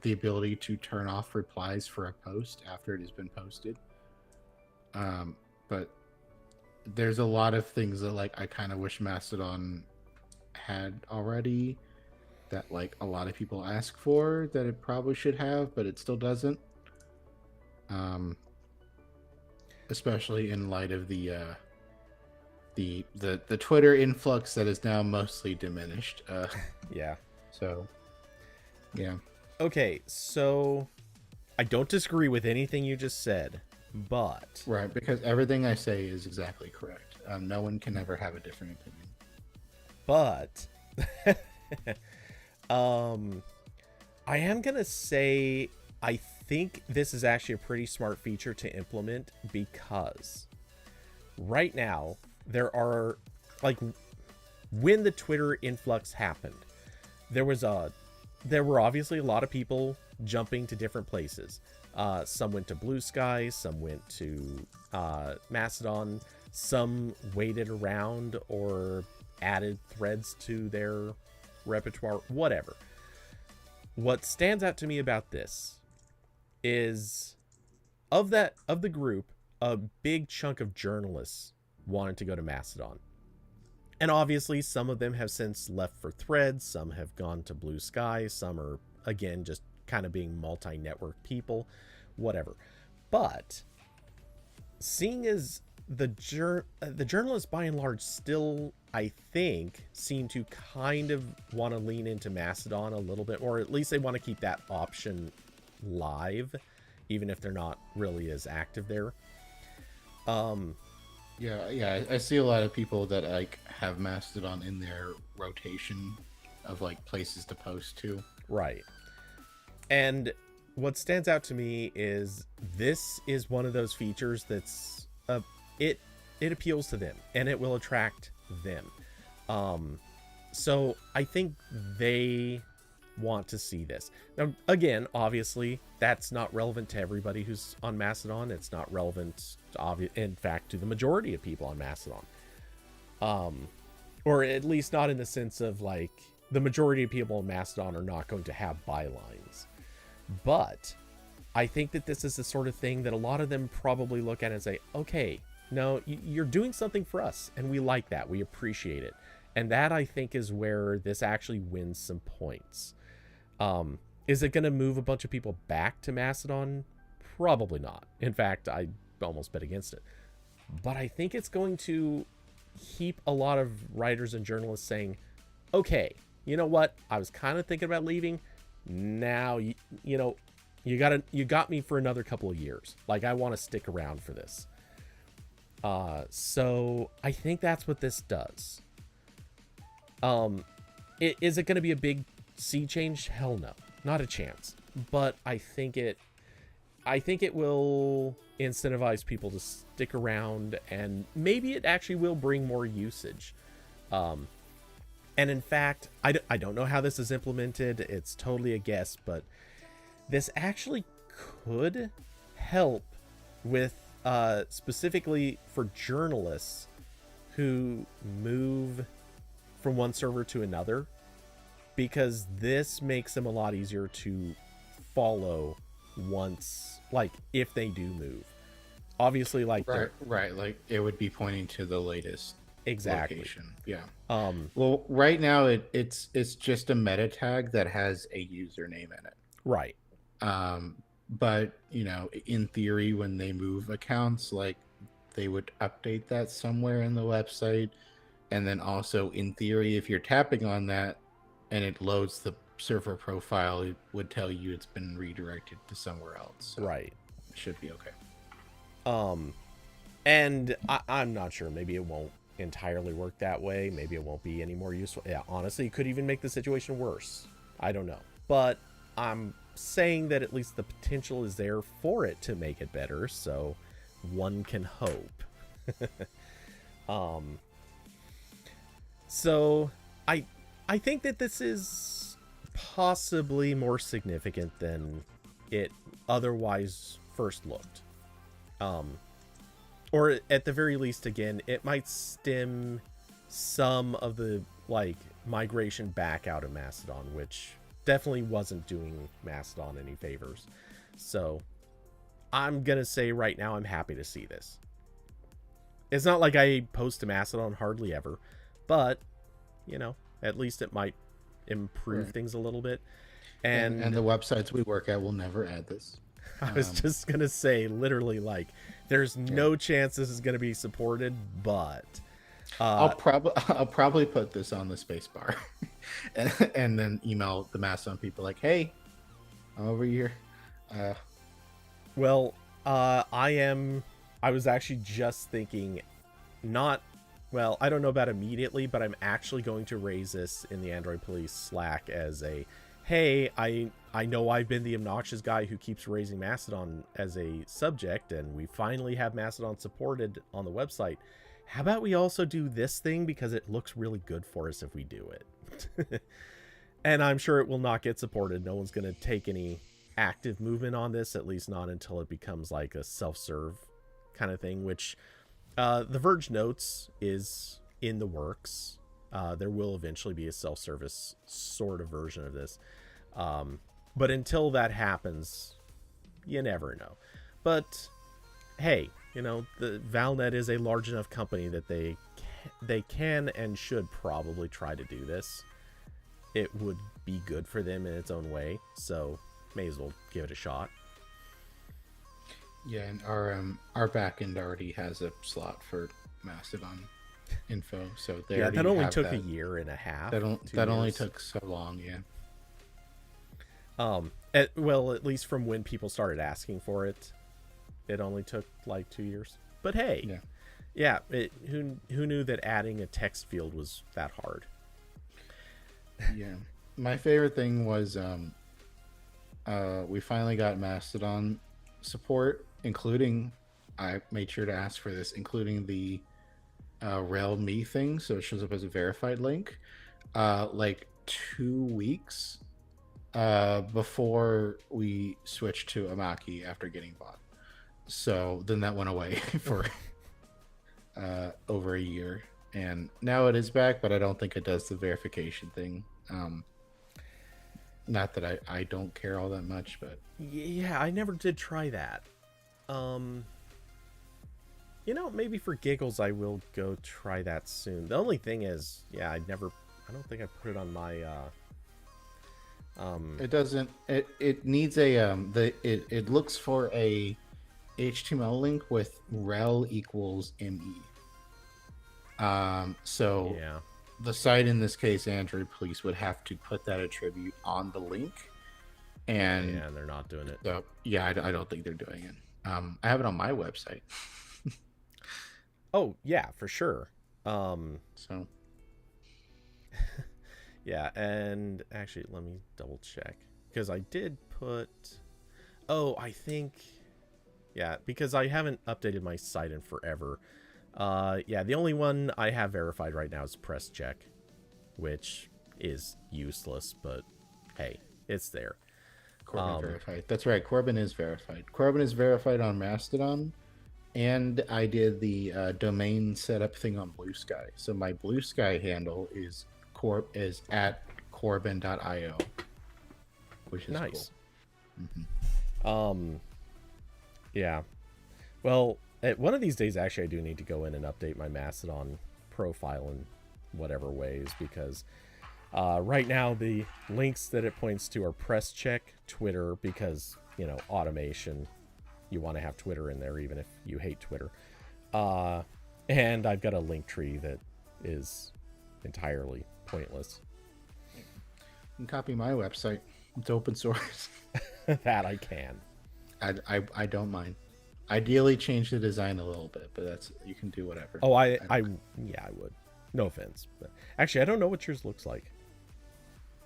the ability to turn off replies for a post after it has been posted. But there's a lot of things that, like, I kind of wish Mastodon had already, that, like, a lot of people ask for, that it probably should have, but it still doesn't. Especially in light of the Twitter influx that is now mostly diminished. Yeah. So, yeah. Okay, so I don't disagree with anything you just said, but... Right, because everything I say is exactly correct. No one can ever have a different opinion. But... I am going to say I think this is actually a pretty smart feature to implement, because right now there are, like, when the Twitter influx happened, there were obviously a lot of people jumping to different places. Some went to Blue Sky, some went to Mastodon, some waited around or added threads to their repertoire, whatever. What stands out to me about this is of the group, a big chunk of journalists wanted to go to Mastodon. And obviously some of them have since left for Threads, some have gone to Blue Sky, some are again just kind of being multi-network people, whatever. But seeing as the journalists by and large still, I think, seem to kind of want to lean into Mastodon a little bit, or at least they want to keep that option live, even if they're not really as active there. Yeah, I see a lot of people that like have Mastodon in their rotation of like places to post to. Right. And what stands out to me is this is one of those features that's it appeals to them and it will attract them. So I think they want to see this. Now, again, obviously, that's not relevant to everybody who's on Mastodon. It's not relevant, in fact, to the majority of people on Mastodon. Or at least not in the sense of, like, the majority of people on Mastodon are not going to have bylines. But I think that this is the sort of thing that a lot of them probably look at and say, okay, no, you're doing something for us, and we like that. We appreciate it. And that, I think, is where this actually wins some points. Is it going to move a bunch of people back to Mastodon? Probably not. In fact, I almost bet against it. But I think it's going to keep a lot of writers and journalists saying, okay, you know what? I was kind of thinking about leaving. Now, you got me for another couple of years. Like, I want to stick around for this. So I think that's what this does. Is it going to be a big sea change? Hell no, not a chance. But I think it will incentivize people to stick around, and maybe it actually will bring more usage. And in fact, I don't know how this is implemented. It's totally a guess, but this actually could help with specifically for journalists who move from one server to another, because this makes them a lot easier to follow once, like, if they do move. Obviously, like, right, like it would be pointing to the latest exactly location. Yeah. Well, right now it's just a meta tag that has a username in it. Right. But you know, in theory, when they move accounts, like, they would update that somewhere in the website. And then also, in theory, if you're tapping on that and it loads the server profile, it would tell you it's been redirected to somewhere else. So right. It should be okay. And I'm not sure. Maybe it won't entirely work that way. Maybe it won't be any more useful. Yeah, honestly, it could even make the situation worse. I don't know. But I'm saying that at least the potential is there for it to make it better. So one can hope. So I think that this is possibly more significant than it otherwise first looked. Or at the very least, again, it might stem some of the, like, migration back out of Mastodon, which definitely wasn't doing Mastodon any favors. So I'm gonna say right now I'm happy to see this. It's not like I post to Mastodon hardly ever, but, you know, at least it might improve things a little bit. And the websites we work at will never add this. I was just going to say, literally, like, there's no chance this is going to be supported, but... I'll probably put this on the space bar and then email the Mastodon people like, hey, I'm over here. Well, I was actually just thinking, well, I don't know about immediately, but I'm actually going to raise this in the Android Police Slack as a, hey, I know I've been the obnoxious guy who keeps raising Mastodon as a subject, and we finally have Mastodon supported on the website. How about we also do this thing, because it looks really good for us if we do it. And I'm sure it will not get supported. No one's going to take any active movement on this, at least not until it becomes like a self-serve kind of thing, which The Verge notes is in the works. There will eventually be a self-service sort of version of this. But until that happens, you never know. But hey, the Valnet is a large enough company that they can and should probably try to do this. It would be good for them in its own way, so may as well give it a shot. Yeah, and our backend already has a slot for Mastodon info, so they that only took a year and a half. That only took so long, yeah. Well, at least from when people started asking for it, it only took like 2 years. But hey, yeah, who knew that adding a text field was that hard? Yeah, my favorite thing was we finally got Mastodon support, including, I made sure to ask for this, including the rel me thing, so it shows up as a verified link, like 2 weeks before we switched to Amaki after getting bought. So then that went away for over a year, and now it is back, but I don't think it does the verification thing. Not that I don't care all that much, but yeah, I never did try that. Maybe for giggles I will go try that soon. The only thing is, yeah, I don't think I put it on my it doesn't, it needs a it looks for a HTML link with rel equals me. So yeah, the site, in this case Android Police, would have to put that attribute on the link, and they're not doing it. So yeah, I don't think they're doing it. I have it on my website. Oh yeah, for sure. So yeah, and actually let me double check, because I did put, I think, yeah, because I haven't updated my site in forever. Yeah, the only one I have verified right now is Press Check, which is useless, but hey, it's there. Corbin verified. That's right, Corbin is verified. Corbin is verified on Mastodon, and I did the domain setup thing on Blue Sky. So my Blue Sky handle is at corbin.io, which is nice. Cool. Mm-hmm. Yeah. Well, one of these days, actually, I do need to go in and update my Mastodon profile in whatever ways, because right now the links that it points to are Press Check, Twitter, because, automation. You want to have Twitter in there, even if you hate Twitter. And I've got a link tree that is entirely pointless. You can copy my website. It's open source. That I can. I don't mind. Ideally, change the design a little bit, but you can do whatever. Oh, I would. No offense, but actually, I don't know what yours looks like.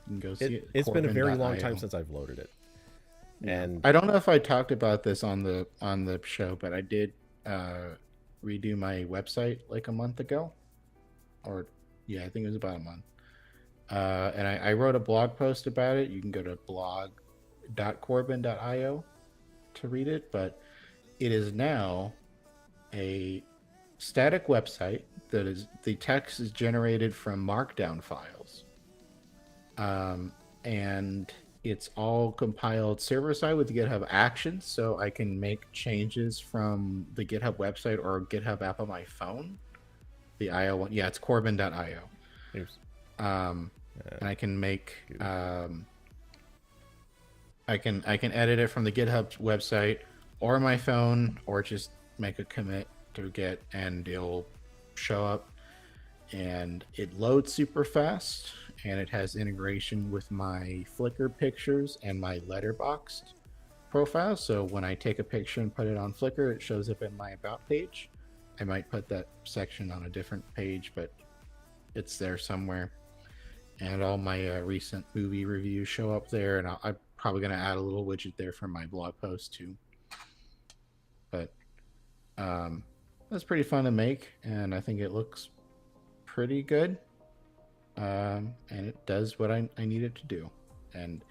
You can go see it. It's been a very long time since I've loaded it. Yeah. And I don't know if I talked about this on the show, but I did redo my website like a month ago, or I think it was about a month. And I wrote a blog post about it. You can go to blog.corbin.io to read it, but it is now a static website that is, the text is generated from markdown files. And it's all compiled server side with GitHub Actions, so I can make changes from the GitHub website or GitHub app on my phone. The IO one, it's corbin.io. And I can make I can edit it from the GitHub website or my phone, or just make a commit to Git and it'll show up, and it loads super fast, and it has integration with my Flickr pictures and my Letterboxd profile. So when I take a picture and put it on Flickr, it shows up in my About page. I might put that section on a different page, but it's there somewhere. And all my recent movie reviews show up there, and I'm probably going to add a little widget there for my blog post too. But that's pretty fun to make, and I think it looks pretty good. and it does what I need it to do. And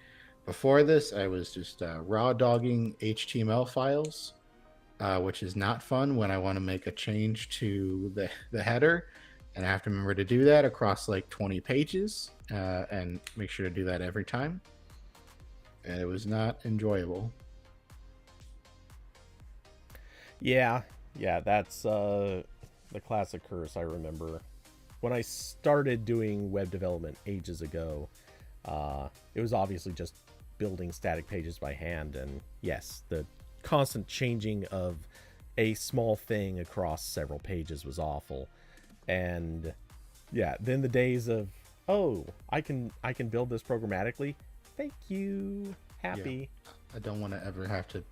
before this, I was just raw dogging HTML files, which is not fun when I want to make a change to the header. And I have to remember to do that across like 20 pages and make sure to do that every time. And it was not enjoyable. Yeah, that's the classic curse. I remember when I started doing web development ages ago. It was obviously just building static pages by hand, and yes, the constant changing of a small thing across several pages was awful. And yeah, then the days of, oh, I can build this programmatically. Thank you. Happy. Yeah. I don't want to ever have to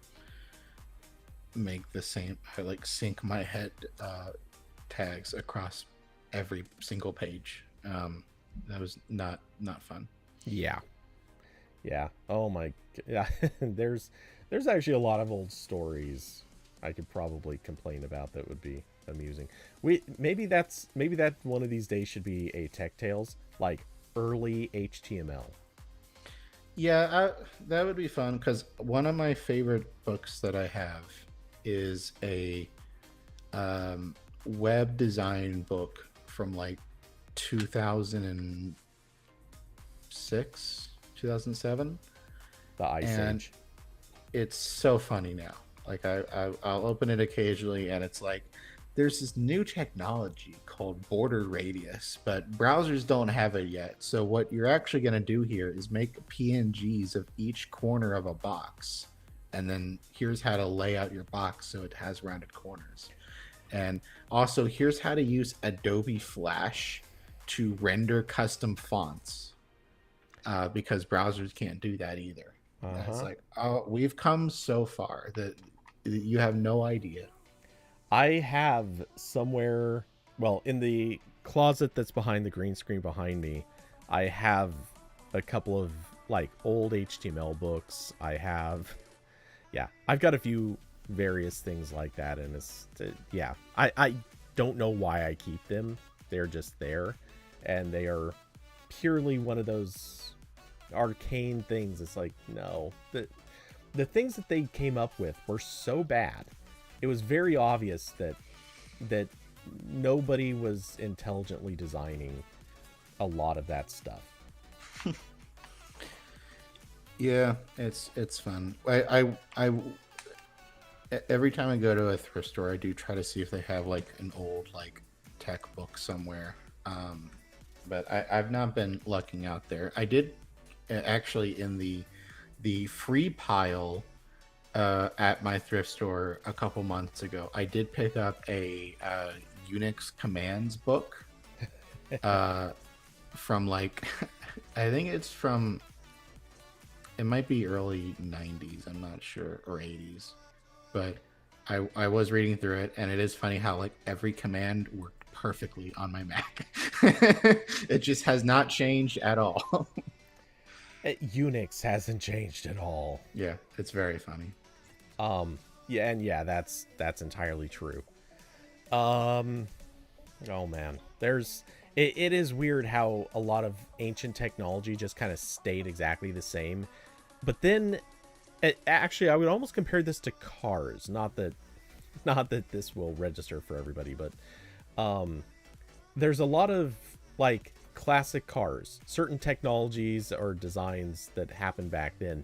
make the same, like sync my head tags across every single page. That was not fun. Yeah. Oh my. Yeah. there's actually a lot of old stories I could probably complain about that would be amusing. Maybe that one of these days should be a Tech Tales, like early HTML. Yeah, that would be fun because one of my favorite books that I have is a web design book from like 2006, 2007. The Ice Age. It's so funny now. Like I'll open it occasionally, and it's like there's this new technology called border radius, but browsers don't have it yet. So what you're actually going to do here is make PNGs of each corner of a box, and then here's how to lay out your box so it has rounded corners. And also here's how to use Adobe Flash to render custom fonts, because browsers can't do that either. It's like, oh, we've come so far that you have no idea. I have somewhere, well, in the closet that's behind the green screen behind me, I have a couple of like old HTML books. I've got a few various things like that, and I don't know why I keep them. They're just there, and they are purely one of those arcane things. It's like, no, the things that they came up with were so bad. It was very obvious that nobody was intelligently designing a lot of that stuff. Yeah, it's fun. I every time I go to a thrift store, I do try to see if they have like an old like tech book somewhere. But I've not been lucking out there. I did actually in the free pile at my thrift store a couple months ago. I did pick up a Unix commands book from like I think it's from, it might be early 90s, I'm not sure, or 80s, but I was reading through it, and it is funny how like every command worked perfectly on my Mac. It just has not changed at all. Unix hasn't changed at all. Yeah, it's very funny. That's entirely true. Oh man, it is weird how a lot of ancient technology just kind of stayed exactly the same. But then, actually, I would almost compare this to cars. Not that this will register for everybody, but there's a lot of like classic cars. Certain technologies or designs that happened back then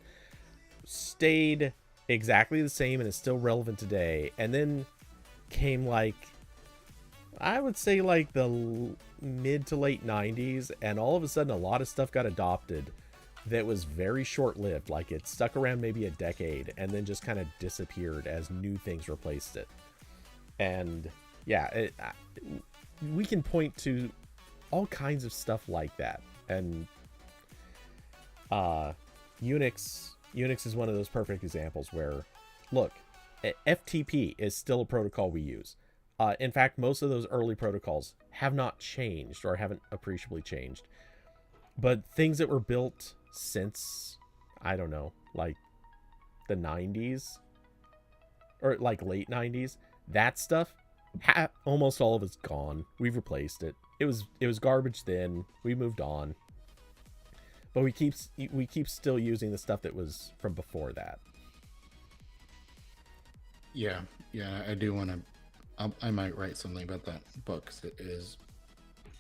stayed exactly the same and is still relevant today. And then came like, I would say like the mid to late 90s, and all of a sudden a lot of stuff got adopted that was very short-lived. Like it stuck around maybe a decade and then just kind of disappeared as new things replaced it. And yeah, we can point to all kinds of stuff like that. And Unix is one of those perfect examples where, look, FTP is still a protocol we use. In fact, most of those early protocols have not changed or haven't appreciably changed. But things that were built since, I don't know, like the 90s or like late 90s, that stuff, almost all of it's gone. We've replaced it. it was garbage then. We moved on. But we keep still using the stuff that was from before that. Yeah, I do want to. I might write something about that book because it is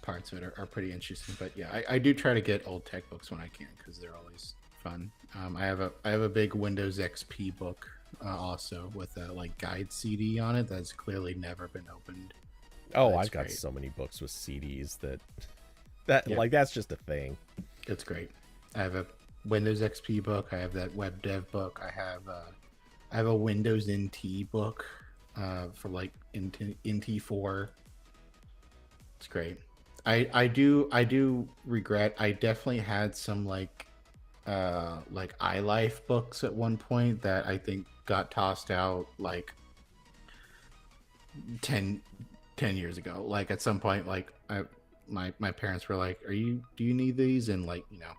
parts of it are pretty interesting. But yeah, I do try to get old tech books when I can because they're always fun. I have a big Windows XP book also with a like guide CD on it that's clearly never been opened. Oh, I've got so many books with CDs that like that's just a thing. It's great. I have a Windows XP book. I have that web dev book. I have a Windows NT book for like NT 4. It's great. I do regret. I definitely had some like iLife books at one point that I think got tossed out like 10 years ago. Like at some point, like my parents were like, do you need these? And like, you know,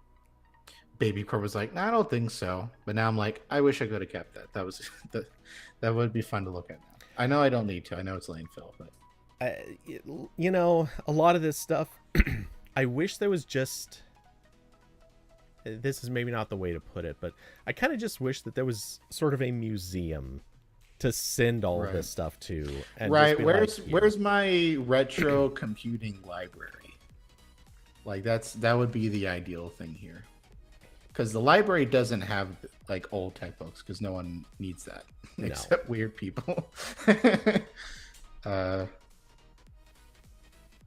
Baby Corp was like, no, I don't think so. But now I'm like, I wish I could have kept that. That was that would be fun to look at now. I know I don't need to. I know it's landfill, but you know, a lot of this stuff, I wish there was just. This is maybe not the way to put it, but I kind of just wish that there was sort of a museum to send all of this stuff to. And right. Where's my retro computing library? Like that would be the ideal thing here. Because the library doesn't have like old tech books because no one needs that except weird people.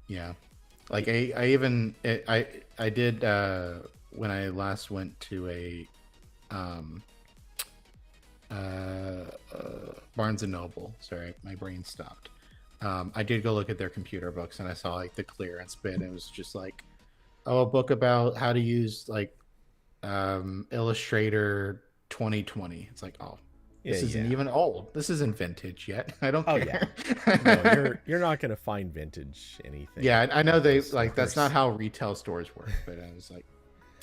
Yeah, like I did when I last went to a Barnes and Noble. Sorry, my brain stopped. I did go look at their computer books and I saw like the clearance bin. It was just like, a book about how to use like Illustrator 2020. It's like, this isn't even old. This isn't vintage yet. I don't care. No, you're not gonna find vintage anything. Yeah, I know they like that's not how retail stores work. But I was like,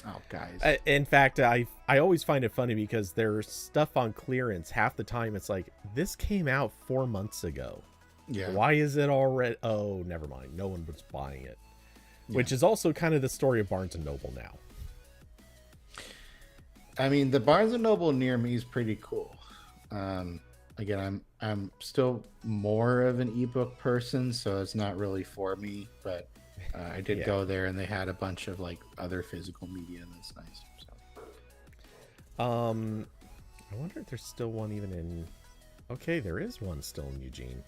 oh, guys. In fact, I always find it funny because there's stuff on clearance. Half the time, it's like this came out 4 months ago. Yeah. Why is it already? Oh, never mind. No one was buying it. Yeah. Which is also kind of the story of Barnes and Noble now. I mean, the Barnes and Noble near me is pretty cool. Again, I'm still more of an ebook person, so it's not really for me. But I did go there, and they had a bunch of like other physical media, and that's nice. So. I wonder if there's still one even in. Okay, there is one still in Eugene.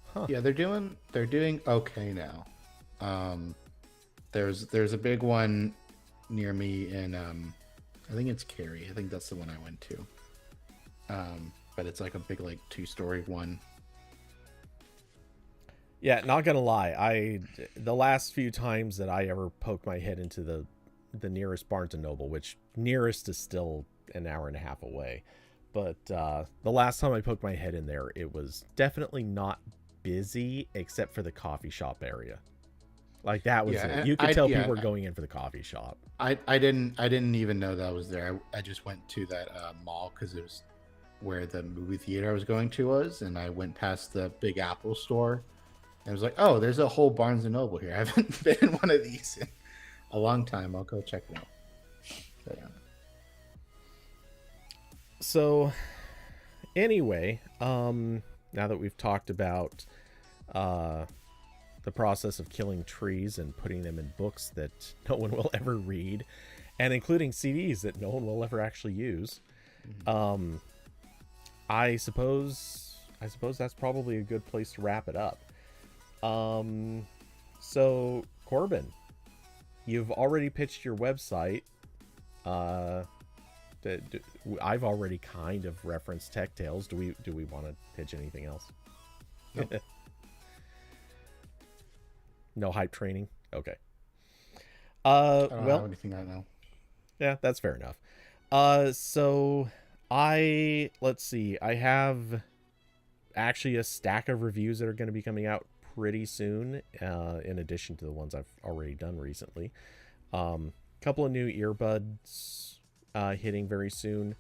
Huh. Yeah, they're doing okay now. There's a big one near me in I think it's Cary. I think that's the one I went to. But it's like a big like 2-story one. Yeah, not gonna lie. The last few times that I ever poked my head into the nearest Barnes and Noble, which nearest is still an hour and a half away, but the last time I poked my head in there, it was definitely not busy except for the coffee shop area. Like that was it. You could tell people were going in for the coffee shop. I didn't even know that was there. I just went to that mall because it was where the movie theater I was going to was, and I went past the Big Apple store, and I was like, oh, there's a whole Barnes and Noble here. I haven't been in one of these in a long time. I'll go check it out. So, yeah. So anyway, now that we've talked about the process of killing trees and putting them in books that no one will ever read, and including CDs that no one will ever actually use, I suppose that's probably a good place to wrap it up. So Corbin, you've already pitched your website. I've already kind of referenced Tech Tales. Do we want to pitch anything else? Nope. No hype training? Okay. I don't have anything right now. Yeah, that's fair enough. So let's see. I have actually a stack of reviews that are going to be coming out pretty soon, in addition to the ones I've already done recently. Couple of new earbuds hitting very soon.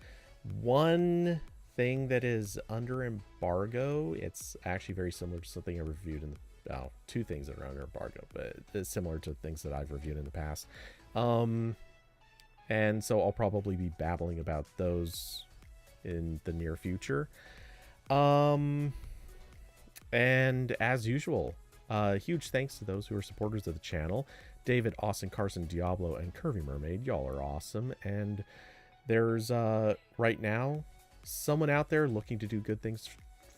One thing that is under embargo, it's actually very similar to something I reviewed two things that are under embargo, but it's similar to things that I've reviewed in the past. And so I'll probably be babbling about those in the near future. And as usual, huge thanks to those who are supporters of the channel. David, Austin, Carson, Diablo, and Curvy Mermaid. Y'all are awesome. And there's, right now, someone out there looking to do good things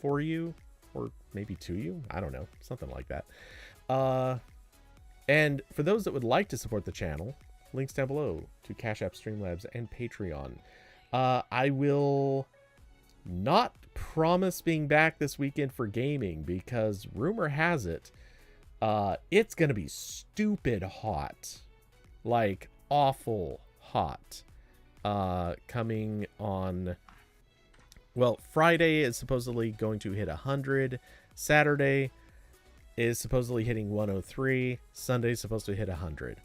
for you, or maybe to you. I don't know. Something like that. And for those that would like to support the channel, links down below to Cash App, Streamlabs, and Patreon. I will not promise being back this weekend for gaming, because rumor has it, it's going to be stupid hot. Like, awful hot. Coming on... Well, Friday is supposedly going to hit 100. Saturday is supposedly hitting 103. Sunday is supposed to hit 100.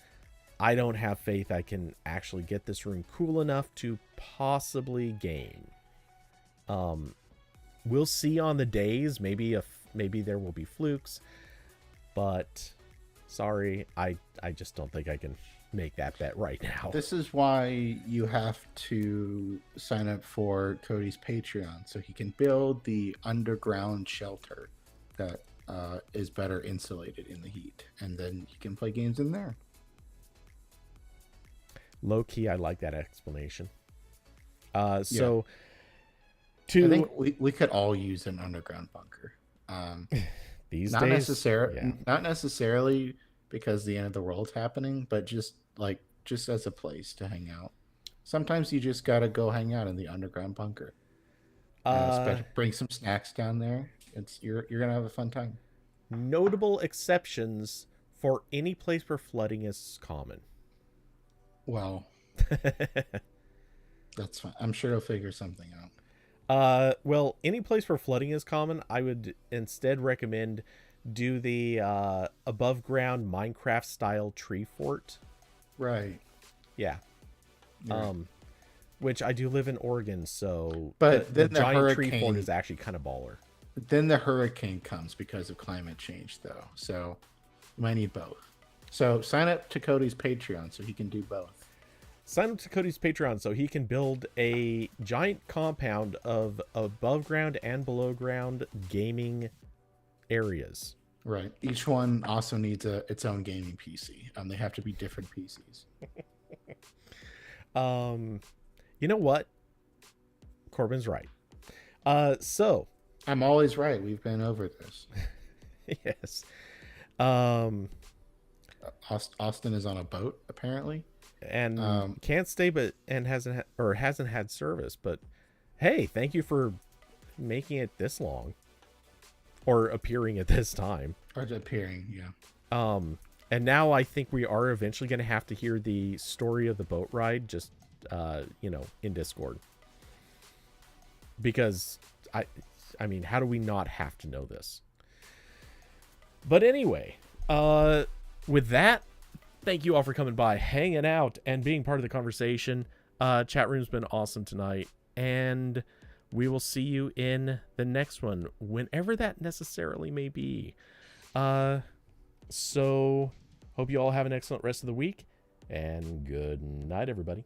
I don't have faith I can actually get this room cool enough to possibly game. We'll see on the days. Maybe there will be flukes, but sorry, I just don't think I can make that bet right now. This is why you have to sign up for Cody's Patreon, so he can build the underground shelter that is better insulated in the heat, and then you can play games in there. Low key, I like that explanation. I think we could all use an underground bunker. These not days, not necessarily because the end of the world's happening, but just as a place to hang out. Sometimes you just gotta go hang out in the underground bunker. Bring some snacks down there. You're gonna have a fun time. Notable exceptions for any place where flooding is common. Well, that's fine. I'm sure he'll figure something out. Well, any place where flooding is common, I would instead recommend do the above ground Minecraft style tree fort. Right. Yeah. Right. Which I do live in Oregon, so but the then giant tree fort is actually kind of baller. Then the hurricane comes because of climate change, though. So you might need both. So sign up to Cody's Patreon so he can do both. Sign up to Cody's Patreon so he can build a giant compound of above ground and below ground gaming areas. Right. Each one also needs its own gaming PC. They have to be different PCs. You know what? Corbin's right. So I'm always right. We've been over this. Yes. Austin is on a boat apparently, and can't stay, hasn't had service. But hey, thank you for making it this long, or appearing at this time. Or appearing, yeah. And now I think we are eventually going to have to hear the story of the boat ride, just in Discord, because I mean, how do we not have to know this? But anyway, with that, thank you all for coming by, hanging out, and being part of the conversation. Chat room's been awesome tonight, and we will see you in the next one, whenever that necessarily may be. So hope you all have an excellent rest of the week, and good night, everybody.